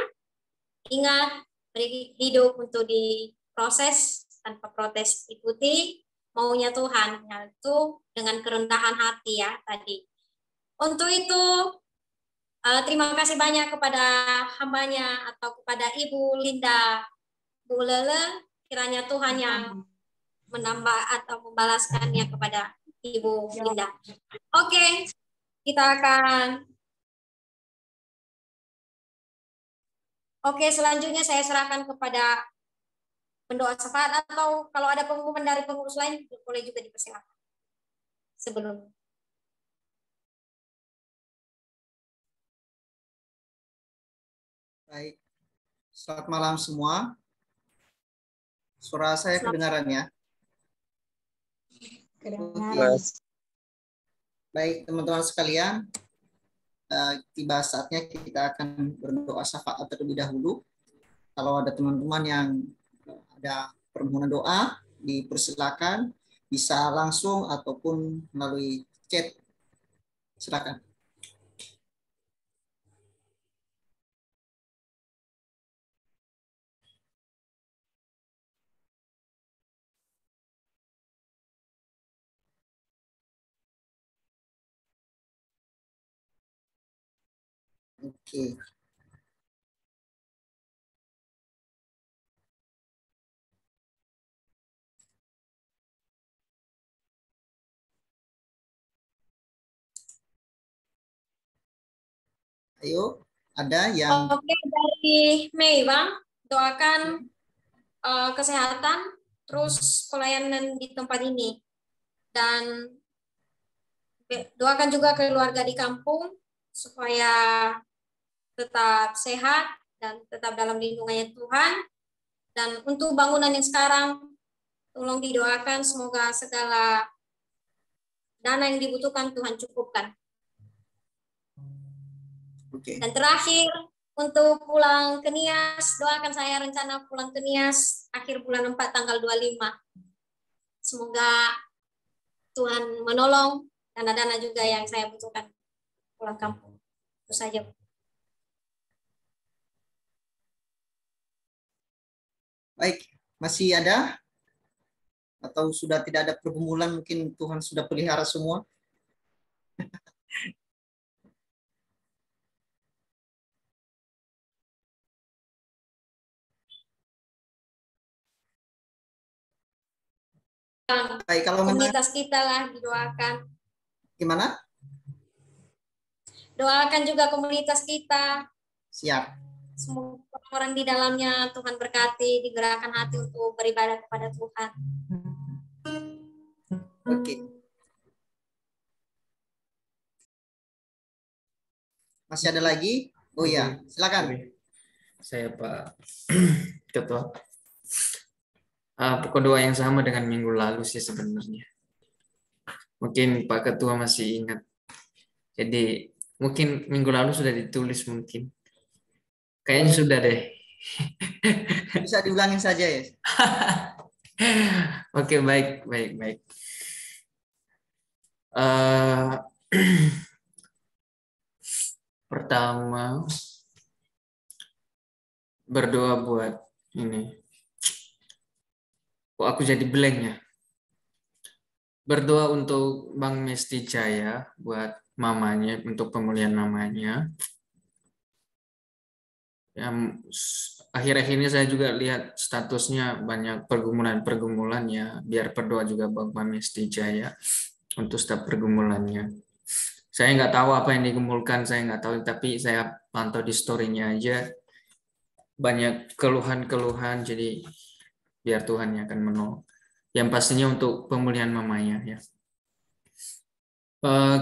Ingat, beri hidup untuk diproses tanpa protes, ikuti maunya Tuhan, yaitu dengan kerendahan hati ya tadi. Untuk itu, terima kasih banyak kepada hambanya atau kepada Ibu Linda Bu Lele, kiranya Tuhan yang menambah atau membalaskannya kepada Ibu Linda. Oke, kita akan selanjutnya saya serahkan kepada pendoa syafaat atau kalau ada pengumuman dari pengurus lain boleh juga dipersilakan. Sebelum baik, selamat malam semua. Suara saya kedengaran ya? Kedengaran. Baik, teman-teman sekalian, tiba saatnya kita akan berdoa syafaat terlebih dahulu. Kalau ada teman-teman yang ada permohonan doa, dipersilakan bisa langsung ataupun melalui chat. Silakan. Oke. Ayo, ada yang Oke, dari Mei, Bang, doakan kesehatan, terus pelayanan di tempat ini. Dan doakan juga keluarga di kampung, supaya tetap sehat dan tetap dalam lindungannya Tuhan. Dan untuk bangunan yang sekarang, tolong didoakan semoga segala dana yang dibutuhkan Tuhan cukupkan. Oke. Dan terakhir, untuk pulang ke Nias, doakan saya rencana pulang ke Nias akhir bulan 4 tanggal 25. Semoga Tuhan menolong dana-dana juga yang saya butuhkan pulang kampung. Itu saja. Baik, masih ada? Atau sudah tidak ada pergumulan, mungkin Tuhan sudah pelihara semua? Baik, kalau komunitas kita lah didoakan. Gimana? Doakan juga komunitas kita. Siap. Semoga orang di dalamnya Tuhan berkati, digerakkan hati untuk beribadah kepada Tuhan. Oke. Masih ada lagi? Oh ya, silakan. Saya Pak Ketua. Pokok doa yang sama dengan minggu lalu sih sebenarnya. Mungkin Pak Ketua masih ingat. Jadi mungkin minggu lalu sudah ditulis mungkin. Kayaknya sudah deh. Bisa diulangin saja ya. Oke, baik. Pertama, berdoa buat ini. Kok aku jadi blank ya? Berdoa untuk Bang Mesti Jaya, buat mamanya, untuk pemulihan mamanya. Akhir-akhir ini saya juga lihat statusnya banyak pergumulan ya. Biar berdoa juga Bang Mesti Jaya untuk setiap pergumulannya. Saya nggak tahu apa yang digumulkan, saya nggak tahu, tapi saya pantau di story-nya aja banyak keluhan-keluhan, jadi biar Tuhan yang akan menolong. Yang pastinya untuk pemulihan mamanya ya.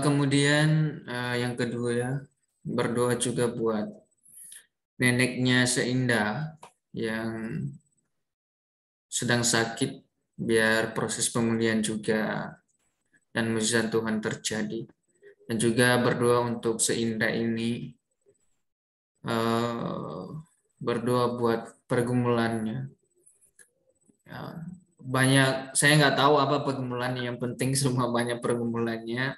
Kemudian yang kedua ya, berdoa juga buat neneknya Seindah yang sedang sakit, biar proses pemulihan juga dan mujizat Tuhan terjadi. Dan juga berdoa untuk Seindah ini, berdoa buat pergumulannya. Ya, banyak, saya nggak tahu apa pergumulannya, yang penting semua banyak pergumulannya.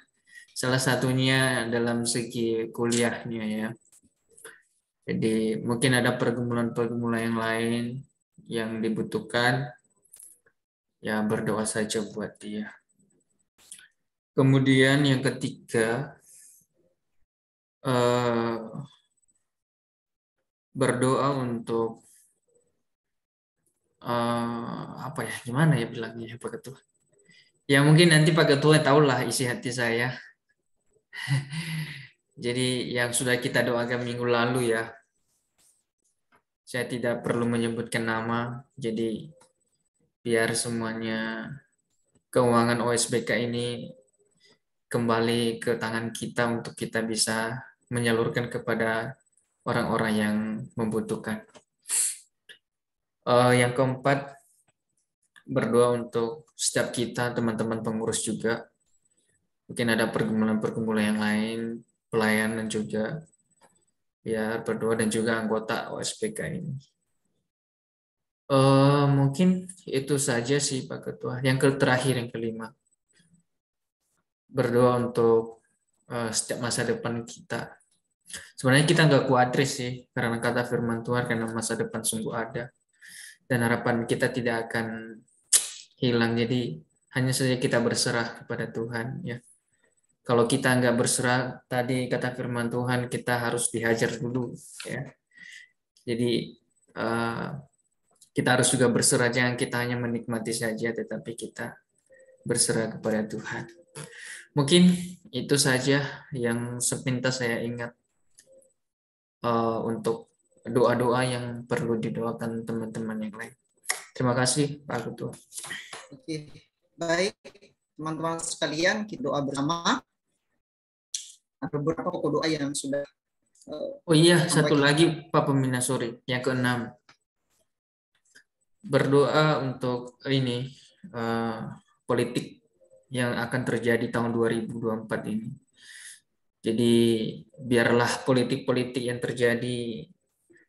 Salah satunya dalam segi kuliahnya ya. Jadi mungkin ada pergumulan-pergumulan yang lain yang dibutuhkan, ya berdoa saja buat dia. Kemudian yang ketiga, berdoa untuk apa ya, gimana ya bilangnya Pak Ketua? Ya mungkin nanti Pak Ketua tahulah isi hati saya. Jadi yang sudah kita doakan minggu lalu ya, saya tidak perlu menyebutkan nama, jadi biar semuanya keuangan OSBK ini kembali ke tangan kita untuk kita bisa menyalurkan kepada orang-orang yang membutuhkan. Yang keempat, berdoa untuk setiap kita, teman-teman pengurus juga. Mungkin ada pergumulan-pergumulan yang lain, pelayanan juga. Ya, berdoa dan juga anggota OSPK ini. Mungkin itu saja sih Pak Ketua. Yang terakhir, yang kelima. Berdoa untuk setiap masa depan kita. Sebenarnya kita nggak kuadris sih, karena kata firman Tuhan, karena masa depan sungguh ada. Dan harapan kita tidak akan hilang. Jadi hanya saja kita berserah kepada Tuhan. Ya. Kalau kita nggak berserah, tadi kata firman Tuhan, kita harus dihajar dulu. Ya. Jadi kita harus juga berserah, jangan kita hanya menikmati saja, tetapi kita berserah kepada Tuhan. Mungkin itu saja yang sepintas saya ingat untuk doa-doa yang perlu didoakan teman-teman yang lain. Terima kasih Pak Ketua. Oke, baik teman-teman sekalian, kita doa bersama. Ada beberapa pokok doa yang sudah. Oh iya, satu lagi Pak Pembina, sorry, yang keenam. Berdoa untuk ini politik yang akan terjadi tahun 2024 ini. Jadi biarlah politik-politik yang terjadi,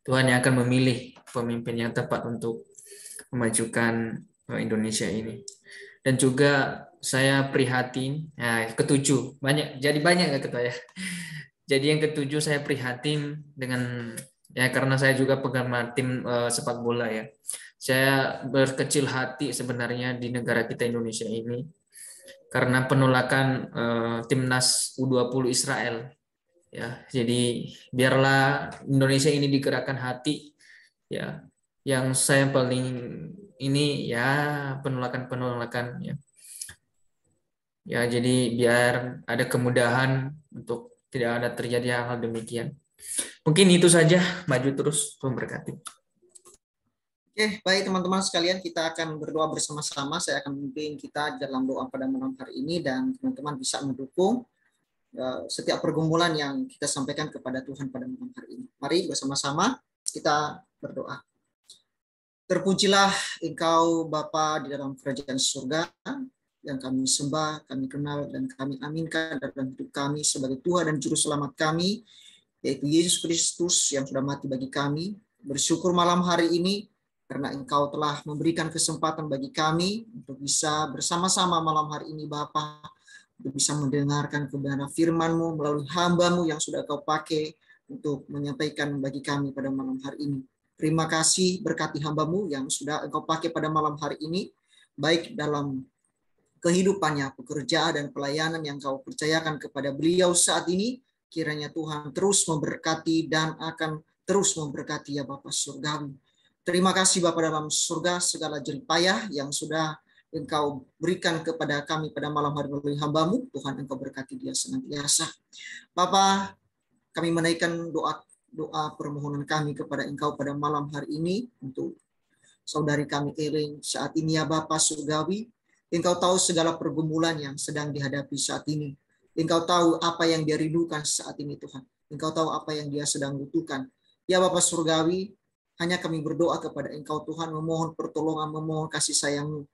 Tuhan yang akan memilih pemimpin yang tepat untuk memajukan Indonesia ini. Dan juga saya prihatin, ketujuh, jadi banyak nggak Ketua ya. Jadi yang ketujuh saya prihatin dengan, ya karena saya juga penggemar tim sepak bola ya. Saya berkecil hati sebenarnya di negara kita Indonesia ini karena penolakan timnas U20 Israel. Ya, jadi biarlah Indonesia ini digerakkan hati, ya. Yang saya paling ini ya penolakan ya. Ya, jadi biar ada kemudahan untuk tidak ada terjadi hal-hal demikian. Mungkin itu saja, maju terus, Tuhan berkati. Oke, baik teman-teman sekalian, kita akan berdoa bersama-sama. Saya akan memimpin kita dalam doa pada malam hari ini, dan teman-teman bisa mendukung setiap pergumulan yang kita sampaikan kepada Tuhan pada malam hari ini. Mari bersama-sama kita berdoa. Terpujilah Engkau Bapa di dalam kerajaan surga, yang kami sembah, kami kenal, dan kami aminkan dalam hidup kami sebagai Tuhan dan Juru Selamat kami, yaitu Yesus Kristus yang sudah mati bagi kami. Bersyukur malam hari ini karena Engkau telah memberikan kesempatan bagi kami untuk bisa bersama-sama malam hari ini Bapa, untuk bisa mendengarkan kebenaran firman-Mu melalui hamba-Mu yang sudah Kau pakai untuk menyampaikan bagi kami pada malam hari ini. Terima kasih, berkati hamba-Mu yang sudah Engkau pakai pada malam hari ini, baik dalam kehidupannya, pekerjaan dan pelayanan yang Kau percayakan kepada beliau saat ini. Kiranya Tuhan terus memberkati dan akan terus memberkati ya Bapa surgawi. Terima kasih Bapa dalam surga, segala jerih payah yang sudah Engkau berikan kepada kami pada malam hari melalui hamba-Mu, Tuhan Engkau berkati dia senantiasa. Bapa, kami menaikkan doa permohonan kami kepada Engkau pada malam hari ini untuk saudari kami Ellen saat ini ya Bapa surgawi. Engkau tahu segala pergumulan yang sedang dihadapi saat ini. Engkau tahu apa yang dia rindukan saat ini Tuhan. Engkau tahu apa yang dia sedang butuhkan. Ya Bapa surgawi, hanya kami berdoa kepada Engkau Tuhan, memohon pertolongan, memohon kasih sayang-Mu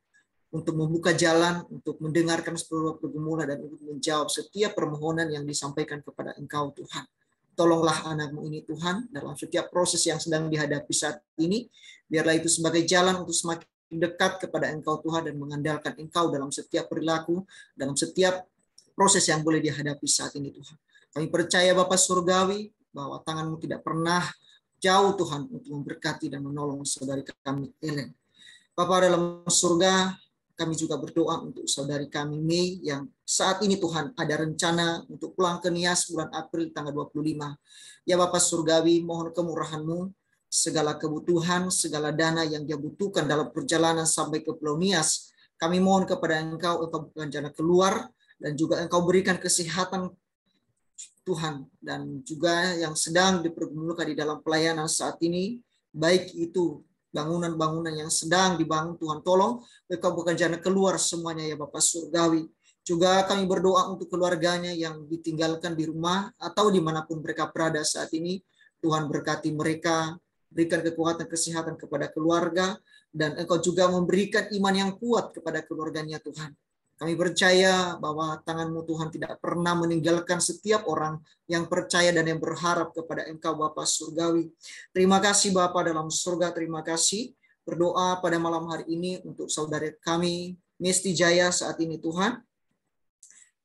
untuk membuka jalan, untuk mendengarkan seluruh pergumulan dan untuk menjawab setiap permohonan yang disampaikan kepada Engkau Tuhan. Tolonglah anak-Mu ini Tuhan dalam setiap proses yang sedang dihadapi saat ini. Biarlah itu sebagai jalan untuk semakin dekat kepada Engkau Tuhan dan mengandalkan Engkau dalam setiap perilaku, dalam setiap proses yang boleh dihadapi saat ini Tuhan. Kami percaya Bapa surgawi bahwa tangan-Mu tidak pernah jauh Tuhan untuk memberkati dan menolong saudari kami Ellen. Bapa dalam surga, kami juga berdoa untuk saudari kami Mei yang saat ini Tuhan ada rencana untuk pulang ke Nias bulan April tanggal 25. Ya Bapa surgawi, mohon kemurahan-Mu, segala kebutuhan, segala dana yang dia butuhkan dalam perjalanan sampai ke Pulau Nias, kami mohon kepada Engkau bukan jalan keluar, dan juga Engkau berikan kesehatan Tuhan, dan juga yang sedang dipergumulkan di dalam pelayanan saat ini, baik itu bangunan-bangunan yang sedang dibangun, Tuhan tolong Engkau bukan jalan keluar semuanya ya Bapak surgawi. Juga kami berdoa untuk keluarganya yang ditinggalkan di rumah atau dimanapun mereka berada saat ini. Tuhan berkati mereka, berikan kekuatan kesehatan kepada keluarga, dan Engkau juga memberikan iman yang kuat kepada keluarganya Tuhan. Kami percaya bahwa tangan-Mu Tuhan tidak pernah meninggalkan setiap orang yang percaya dan yang berharap kepada Engkau Bapa Surgawi. Terima kasih Bapa dalam surga, terima kasih. Berdoa pada malam hari ini untuk saudara kami, Mesti Jaya saat ini Tuhan,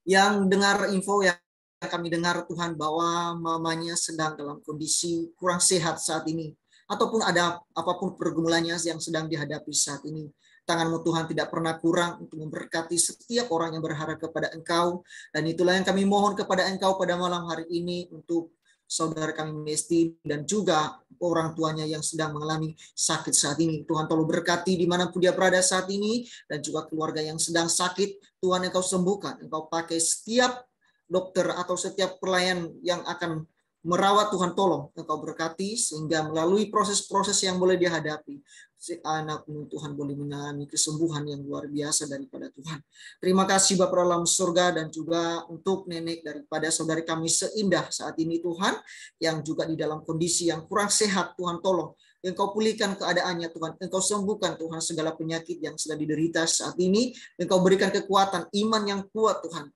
yang dengar info yang kami dengar Tuhan bahwa mamanya sedang dalam kondisi kurang sehat saat ini, ataupun ada apapun pergumulannya yang sedang dihadapi saat ini. Tangan-Mu Tuhan tidak pernah kurang untuk memberkati setiap orang yang berharap kepada Engkau. Dan itulah yang kami mohon kepada Engkau pada malam hari ini untuk saudara kami Mesti dan juga orang tuanya yang sedang mengalami sakit saat ini. Tuhan tolong berkati dimanapun dia berada saat ini, dan juga keluarga yang sedang sakit. Tuhan Engkau sembuhkan, Engkau pakai setiap dokter atau setiap pelayan yang akan merawat, Tuhan tolong Engkau berkati sehingga melalui proses-proses yang boleh dihadapi, si anak-Mu Tuhan boleh mengalami kesembuhan yang luar biasa daripada Tuhan. Terima kasih Bapa dalam surga, dan juga untuk nenek daripada saudari kami Seindah saat ini Tuhan, yang juga di dalam kondisi yang kurang sehat. Tuhan tolong Engkau pulihkan keadaannya Tuhan, Engkau sembuhkan Tuhan segala penyakit yang sedang diderita saat ini. Engkau berikan kekuatan iman yang kuat Tuhan.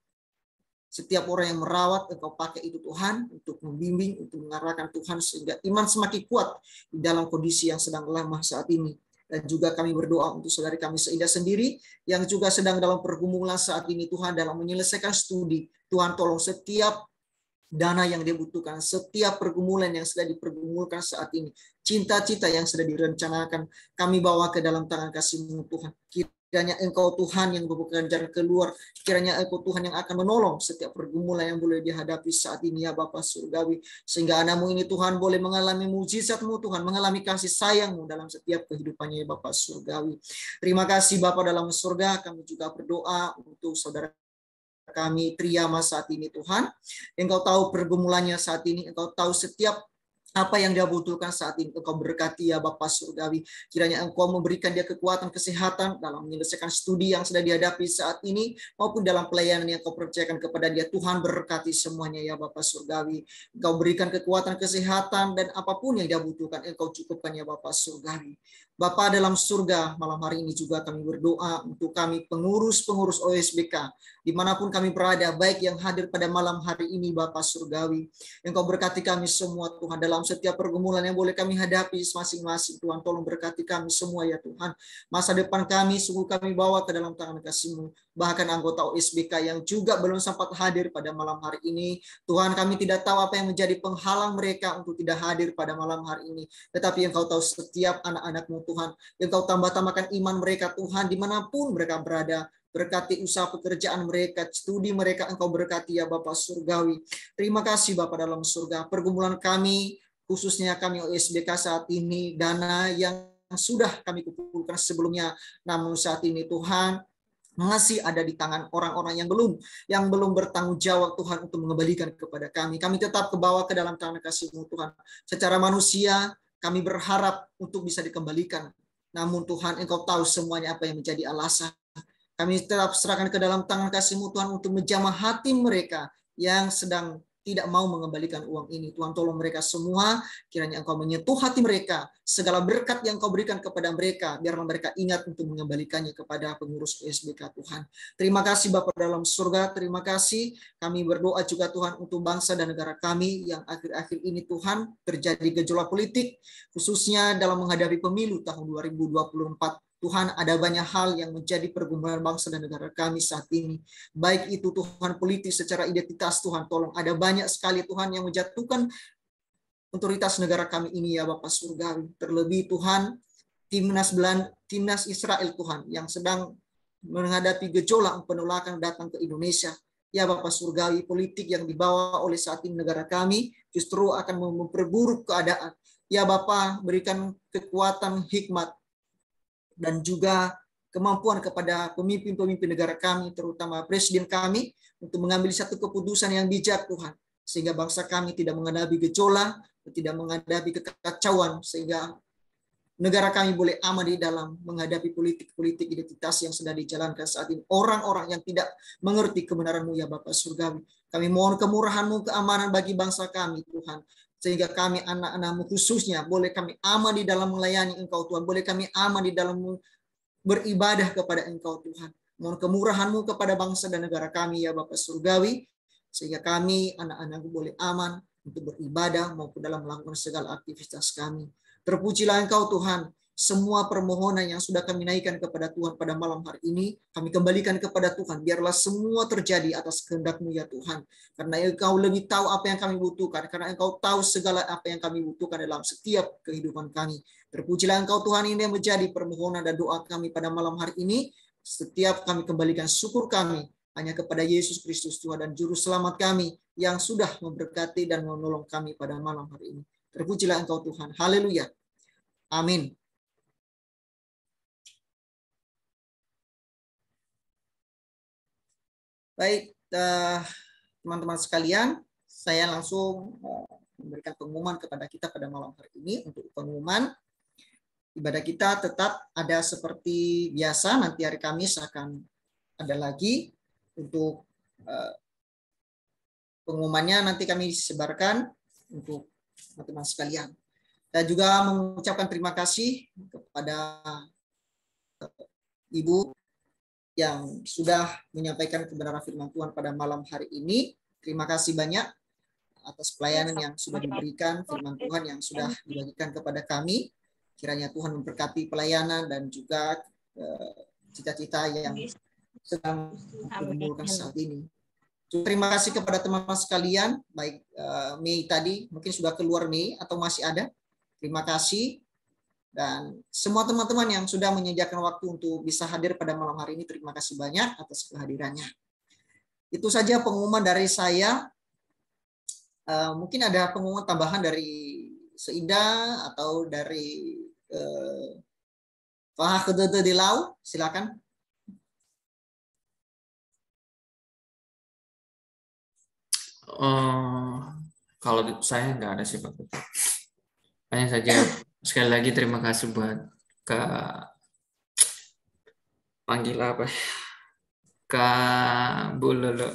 Setiap orang yang merawat, Engkau pakai itu Tuhan untuk membimbing, untuk mengarahkan Tuhan sehingga iman semakin kuat di dalam kondisi yang sedang lemah saat ini. Dan juga kami berdoa untuk saudari kami Seindah sendiri yang juga sedang dalam pergumulan saat ini Tuhan, dalam menyelesaikan studi. Tuhan tolong setiap dana yang dia butuhkan, setiap pergumulan yang sedang dipergumulkan saat ini, cita-cita yang sudah direncanakan, kami bawa ke dalam tangan kasih-Mu Tuhan. Kiranya Engkau Tuhan yang membukakan jalan keluar, kiranya Engkau Tuhan yang akan menolong setiap pergumulan yang boleh dihadapi saat ini ya Bapa Surgawi, sehingga anak-Mu ini Tuhan boleh mengalami mujizat-Mu Tuhan, mengalami kasih sayang-Mu dalam setiap kehidupannya ya Bapa Surgawi. Terima kasih Bapa dalam surga, kami juga berdoa untuk saudara kami Triyama saat ini Tuhan. Engkau tahu pergumulannya saat ini, Engkau tahu setiap apa yang dia butuhkan saat ini. Engkau berkati ya Bapa Surgawi. Kiranya Engkau memberikan dia kekuatan kesehatan dalam menyelesaikan studi yang sedang dihadapi saat ini, maupun dalam pelayanan yang Engkau percayakan kepada dia. Tuhan berkati semuanya ya Bapa Surgawi. Engkau berikan kekuatan kesehatan, dan apapun yang dia butuhkan Engkau cukupkan ya Bapa Surgawi. Bapa dalam surga, malam hari ini juga kami berdoa untuk kami pengurus-pengurus OSBK, dimanapun kami berada, baik yang hadir pada malam hari ini Bapa Surgawi. Engkau berkati kami semua Tuhan dalam setiap pergumulan yang boleh kami hadapi masing-masing. Tuhan tolong berkati kami semua ya Tuhan. Masa depan kami sungguh kami bawa ke dalam tangan kasih-Mu. Bahkan anggota OSBK yang juga belum sempat hadir pada malam hari ini, Tuhan kami tidak tahu apa yang menjadi penghalang mereka untuk tidak hadir pada malam hari ini. Tetapi Engkau tahu setiap anak-anak-Mu Tuhan. Engkau tambah-tambahkan iman mereka Tuhan dimanapun mereka berada. Berkati usaha pekerjaan mereka, studi mereka, Engkau berkati ya Bapa Surgawi. Terima kasih Bapa dalam surga. Pergumulan kami, khususnya kami OSBK saat ini, dana yang sudah kami kumpulkan sebelumnya, namun saat ini Tuhan masih ada di tangan orang-orang yang belum bertanggung jawab Tuhan untuk mengembalikan kepada kami. Kami tetap kebawa ke dalam tangan kasih-Mu Tuhan. Secara manusia kami berharap untuk bisa dikembalikan. Namun Tuhan, Engkau tahu semuanya apa yang menjadi alasan. Kami tetap serahkan ke dalam tangan kasih-Mu Tuhan untuk menjamah hati mereka yang sedang tidak mau mengembalikan uang ini. Tuhan tolong mereka semua, kiranya Engkau menyentuh hati mereka, segala berkat yang Engkau berikan kepada mereka, biarlah mereka ingat untuk mengembalikannya kepada pengurus OSBK Tuhan. Terima kasih Bapa dalam surga, terima kasih. Kami berdoa juga Tuhan untuk bangsa dan negara kami yang akhir-akhir ini Tuhan terjadi gejolak politik, khususnya dalam menghadapi pemilu tahun 2024. Tuhan, ada banyak hal yang menjadi pergumulan bangsa dan negara kami saat ini. Baik itu Tuhan politik secara identitas, Tuhan tolong. Ada banyak sekali Tuhan yang menjatuhkan otoritas negara kami ini ya Bapa Surgawi. Terlebih Tuhan, timnas Israel Tuhan yang sedang menghadapi gejolak penolakan datang ke Indonesia. Ya Bapa Surgawi, politik yang dibawa oleh saat ini negara kami justru akan memperburuk keadaan. Ya Bapa, berikan kekuatan hikmat dan juga kemampuan kepada pemimpin-pemimpin negara kami, terutama presiden kami, untuk mengambil satu keputusan yang bijak Tuhan, sehingga bangsa kami tidak menghadapi gejolak, tidak menghadapi kekacauan, sehingga negara kami boleh aman di dalam menghadapi politik-politik identitas yang sedang dijalankan saat ini. Orang-orang yang tidak mengerti kebenaran-Mu ya Bapa Surgawi. Kami mohon kemurahan-Mu, keamanan bagi bangsa kami Tuhan. sehingga kami anak-anak-Mu khususnya boleh kami aman di dalam melayani Engkau Tuhan, boleh kami aman di dalam beribadah kepada Engkau Tuhan. Mohon kemurahan-Mu kepada bangsa dan negara kami ya Bapa Surgawi, sehingga kami anak-anak-Mu boleh aman untuk beribadah maupun dalam melakukan segala aktivitas kami. Terpujilah Engkau Tuhan. Semua permohonan yang sudah kami naikkan kepada Tuhan pada malam hari ini, kami kembalikan kepada Tuhan. Biarlah semua terjadi atas kehendak-Mu ya Tuhan. Karena Engkau lebih tahu apa yang kami butuhkan. Karena Engkau tahu segala apa yang kami butuhkan dalam setiap kehidupan kami. Terpujilah Engkau Tuhan, ini yang menjadi permohonan dan doa kami pada malam hari ini. Setiap kami kembalikan syukur kami hanya kepada Yesus Kristus Tuhan dan Juru Selamat kami yang sudah memberkati dan menolong kami pada malam hari ini. Terpujilah Engkau Tuhan. Haleluya. Amin. Baik, teman-teman sekalian, saya langsung memberikan pengumuman kepada kita pada malam hari ini. Untuk pengumuman, ibadah kita tetap ada seperti biasa. Nanti hari Kamis akan ada lagi. Untuk pengumumannya nanti kami sebarkan untuk teman-teman sekalian. Saya juga mengucapkan terima kasih kepada Ibu yang sudah menyampaikan kebenaran firman Tuhan pada malam hari ini. Terima kasih banyak atas pelayanan yang sudah diberikan, firman Tuhan yang sudah dibagikan kepada kami. Kiranya Tuhan memberkati pelayanan dan juga cita-cita yang sedang dikumpulkan saat ini. Terima kasih kepada teman-teman sekalian, baik Mei tadi, mungkin sudah keluar Mei atau masih ada. Terima kasih. Dan semua teman-teman yang sudah menyediakan waktu untuk bisa hadir pada malam hari ini, terima kasih banyak atas kehadirannya. Itu saja pengumuman dari saya. Mungkin ada pengumuman tambahan dari Seindah atau dari Pak Kedede di Lau, silakan. Kalau saya nggak ada sih Pak. Hanya saja sekali lagi terima kasih buat panggil apa? Kak Bu Lulu.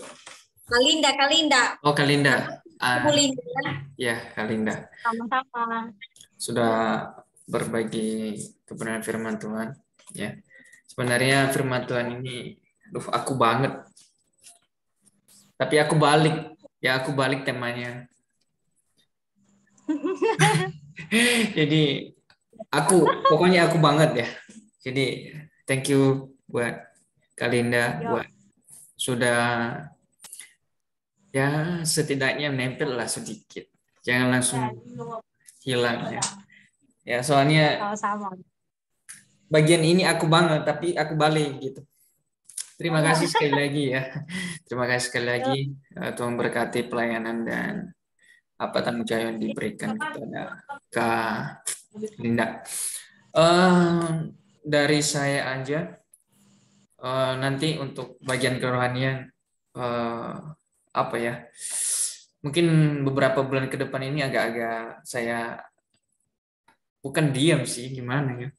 Kalinda. Oh, Kalinda. Bu Linda. Ya, Kalinda. Sama-sama. Sudah berbagi kebenaran firman Tuhan. Ya, sebenarnya firman Tuhan ini, aku banget. Tapi aku balik. Ya, aku balik temanya. Jadi pokoknya aku banget ya. Jadi thank you buat Kalinda buat sudah ya setidaknya nempel lah sedikit. Jangan langsung hilang ya. Ya soalnya bagian ini aku banget tapi aku balik gitu. Terima kasih sekali lagi ya. Terima kasih sekali lagi. Tuhan berkati pelayanan dan apa tanggung jawab yang diberikan kepada Kak Linda. Dari saya aja, nanti untuk bagian kerohanian, apa ya, mungkin beberapa bulan ke depan ini agak-agak saya bukan diam sih, gimana ya,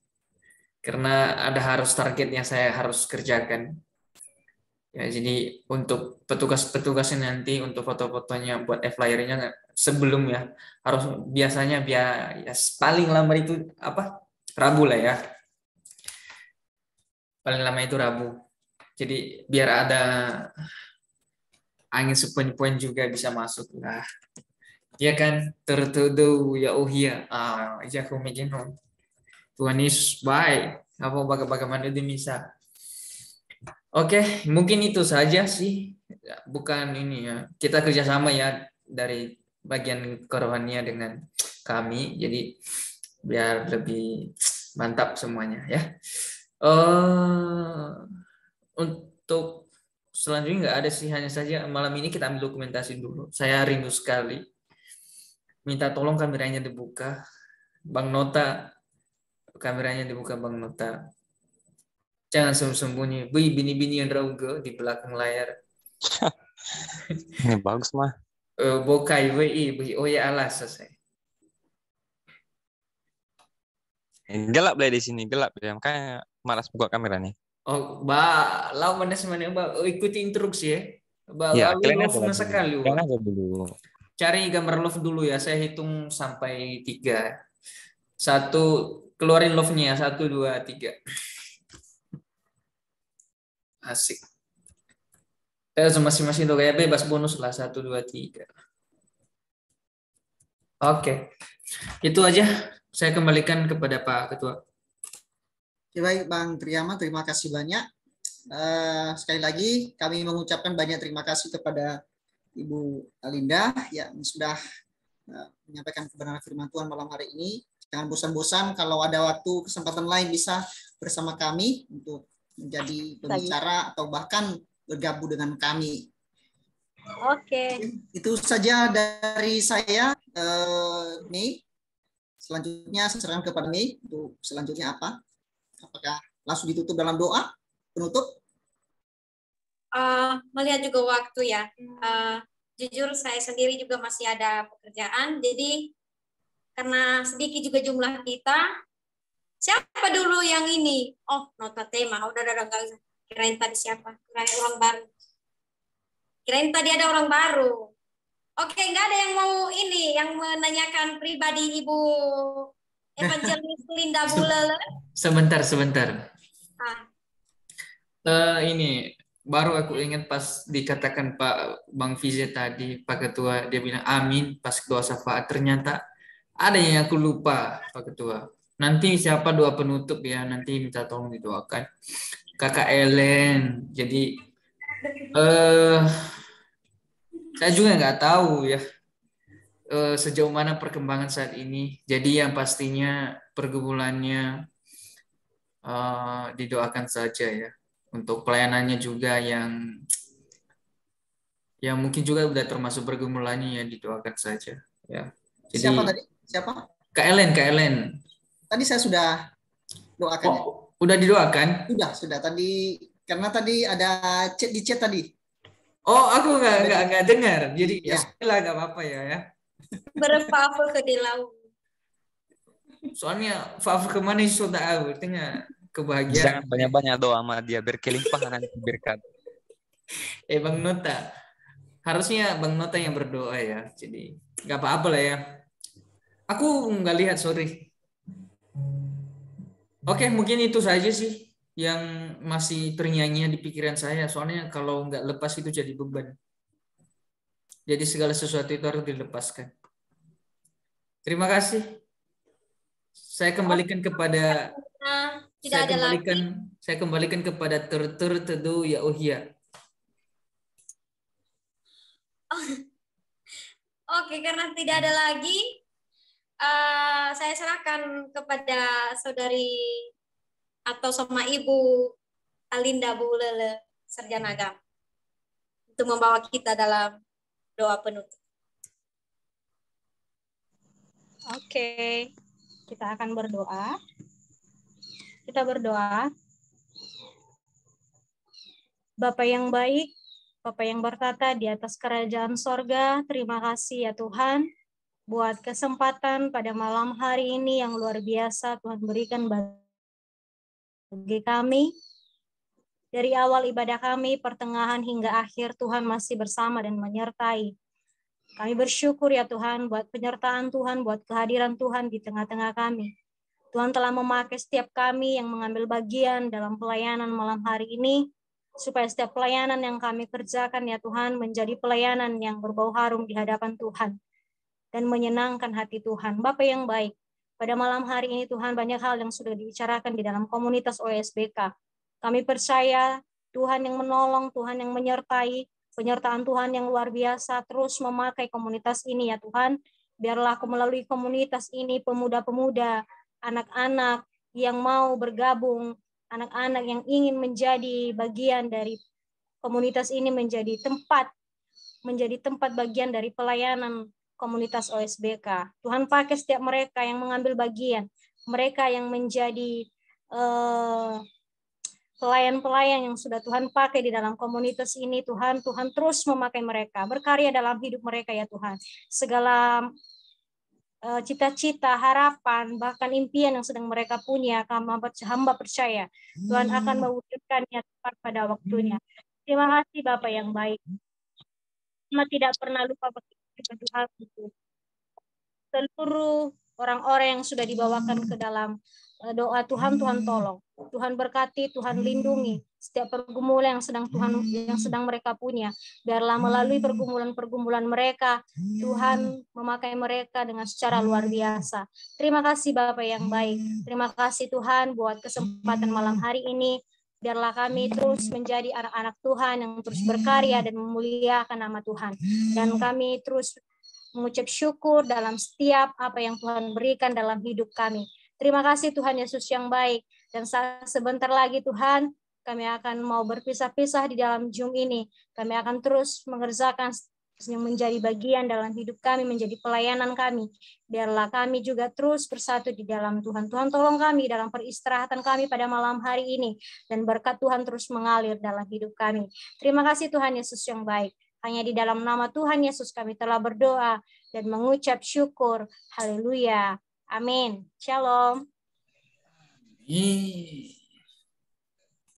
karena ada harus target yang saya harus kerjakan. Ya, jadi untuk petugasnya nanti untuk foto-fotonya buat flyer-nya sebelumnya harus biasanya ya paling lama itu apa? Rabu lah ya. Paling lama itu Rabu. Jadi biar ada angin sepoi-poi juga bisa masuk lah. Ya kan? Tertuduh ya uhia. Ya aku mikir Tuhan Yesus baik. Apa bagaimana dia bisa? Oke, mungkin itu saja sih. Bukan ini ya. Kita kerjasama ya dari bagian kerohanian dengan kami. Jadi biar lebih mantap semuanya ya. Untuk selanjutnya nggak ada sih. Hanya saja malam ini kita ambil dokumentasi dulu. Saya rindu sekali. Minta tolong kameranya dibuka. Bang Nota, kameranya dibuka Bang Nota. Jangan sembunyi, bini-bini yang rauge di belakang layar. Ini bagus mah. Bokai wi, oh ya alas selesai. Gelap deh di sini, gelap deh. Makanya malas buka kameranya. Oh, lau mana semuanya, ikuti instruksi ya. Ya, kalian sekali. aja dulu. cari gambar love dulu ya. Saya hitung sampai 3. 1, keluarin love-nya. 1, 2, 3. Asik. Masing-masing tuh kayak bebas bonus lah. 1, 2, 3. Oke. Itu aja. Saya kembalikan kepada Pak Ketua. Oke, baik Bang Triyama, terima kasih banyak. Sekali lagi kami mengucapkan banyak terima kasih kepada Ibu Alinda yang sudah menyampaikan kebenaran firman Tuhan malam hari ini. Jangan bosan-bosan kalau ada waktu kesempatan lain bisa bersama kami untuk menjadi pembicara atau bahkan bergabung dengan kami. Oke. Itu saja dari saya, Mei. Selanjutnya saya serahkan kepada Mei untuk selanjutnya apa? Apakah langsung ditutup dalam doa penutup? Melihat juga waktu ya. Jujur saya sendiri juga masih ada pekerjaan, jadi karena sedikit juga jumlah kita, siapa dulu yang ini? Oh, nota tema. Udah enggak usah. Kirain tadi siapa? Kirain orang baru. Kirain tadi ada orang baru. Oke, nggak ada yang mau ini, yang menanyakan pribadi Ibu Evangelis Linda Bulele. Sebentar. Ah. Ini baru aku ingat pas dikatakan Pak Bang Fize tadi, Pak Ketua, dia bilang amin pas doa syafaat. Ternyata ada yang aku lupa, Pak Ketua. Nanti siapa doa penutup ya, nanti minta tolong didoakan. Kakak Ellen. Jadi saya juga nggak tahu ya sejauh mana perkembangan saat ini. Jadi yang pastinya pergumulannya didoakan saja ya. Untuk pelayanannya juga yang mungkin juga udah termasuk pergumulannya ya, didoakan saja ya. Jadi, siapa tadi? Siapa? Kak Ellen. Tadi saya sudah doakan. Oh, udah didoakan? Sudah. Tadi karena tadi ada chat di chat tadi. Oh, aku nggak dengar. Jadi ya lah, nggak apa-apa ya. Berapa ke di laut. Soalnya Faf kemana sudah tahu, artinya kebahagiaan. Jangan banyak-banyak doa sama dia, berkelimpahan nanti berkat. Bang Nota, harusnya Bang Nota yang berdoa ya. Jadi nggak apa-apa lah ya. Aku nggak lihat, sorry. Oke, mungkin itu saja sih yang masih ternyanyi di pikiran saya. Soalnya kalau nggak lepas itu jadi beban. Jadi segala sesuatu itu harus dilepaskan. Terima kasih. Saya kembalikan kepada saya kembalikan kepada teduh ya Ohia. Oke, karena tidak ada lagi, saya serahkan kepada saudari atau sama Ibu Alinda Bulele Sarjana Agama untuk membawa kita dalam doa penutup. Oke, kita akan berdoa. Kita berdoa. Bapa yang baik, Bapa yang bertata di atas kerajaan sorga, terima kasih ya Tuhan buat kesempatan pada malam hari ini yang luar biasa Tuhan berikan bagi kami. Dari awal ibadah kami, pertengahan hingga akhir, Tuhan masih bersama dan menyertai. Kami bersyukur ya Tuhan buat penyertaan Tuhan, buat kehadiran Tuhan di tengah-tengah kami. Tuhan telah memakai setiap kami yang mengambil bagian dalam pelayanan malam hari ini, supaya setiap pelayanan yang kami kerjakan ya Tuhan menjadi pelayanan yang berbau harum di hadapan Tuhan dan menyenangkan hati Tuhan. Bapa yang baik, pada malam hari ini Tuhan banyak hal yang sudah dibicarakan di dalam komunitas OSBK. Kami percaya Tuhan yang menolong, Tuhan yang menyertai, penyertaan Tuhan yang luar biasa terus memakai komunitas ini ya Tuhan. Biarlah melalui komunitas ini pemuda-pemuda, anak-anak yang mau bergabung, anak-anak yang ingin menjadi bagian dari komunitas ini menjadi tempat bagian dari pelayanan komunitas OSBK. Tuhan pakai setiap mereka yang mengambil bagian, mereka yang menjadi pelayan-pelayan yang sudah Tuhan pakai di dalam komunitas ini. Tuhan terus memakai mereka, berkarya dalam hidup mereka ya Tuhan. Segala cita-cita, harapan, bahkan impian yang sedang mereka punya, hamba percaya Tuhan akan mewujudkannya tepat pada waktunya. Terima kasih Bapak yang baik. Tidak pernah lupa Tuhan untuk seluruh orang-orang yang sudah dibawakan ke dalam doa Tuhan, Tuhan tolong. Tuhan berkati, Tuhan lindungi setiap pergumulan yang sedang mereka punya. Biarlah melalui pergumulan mereka, Tuhan memakai mereka dengan secara luar biasa. Terima kasih Bapak yang baik. Terima kasih Tuhan buat kesempatan malam hari ini. Biarlah kami terus menjadi anak-anak Tuhan yang terus berkarya dan memuliakan nama Tuhan. Dan kami terus mengucap syukur dalam setiap apa yang Tuhan berikan dalam hidup kami. Terima kasih Tuhan Yesus yang baik. Dan sebentar lagi Tuhan, kami akan mau berpisah-pisah di dalam Zoom ini. Kami akan terus mengerjakan yang menjadi bagian dalam hidup kami, menjadi pelayanan kami. Biarlah kami juga terus bersatu di dalam Tuhan. Tuhan tolong kami dalam peristirahatan kami pada malam hari ini. Dan berkat Tuhan terus mengalir dalam hidup kami. Terima kasih Tuhan Yesus yang baik. Hanya di dalam nama Tuhan Yesus kami telah berdoa dan mengucap syukur. Haleluya. Amin. Shalom.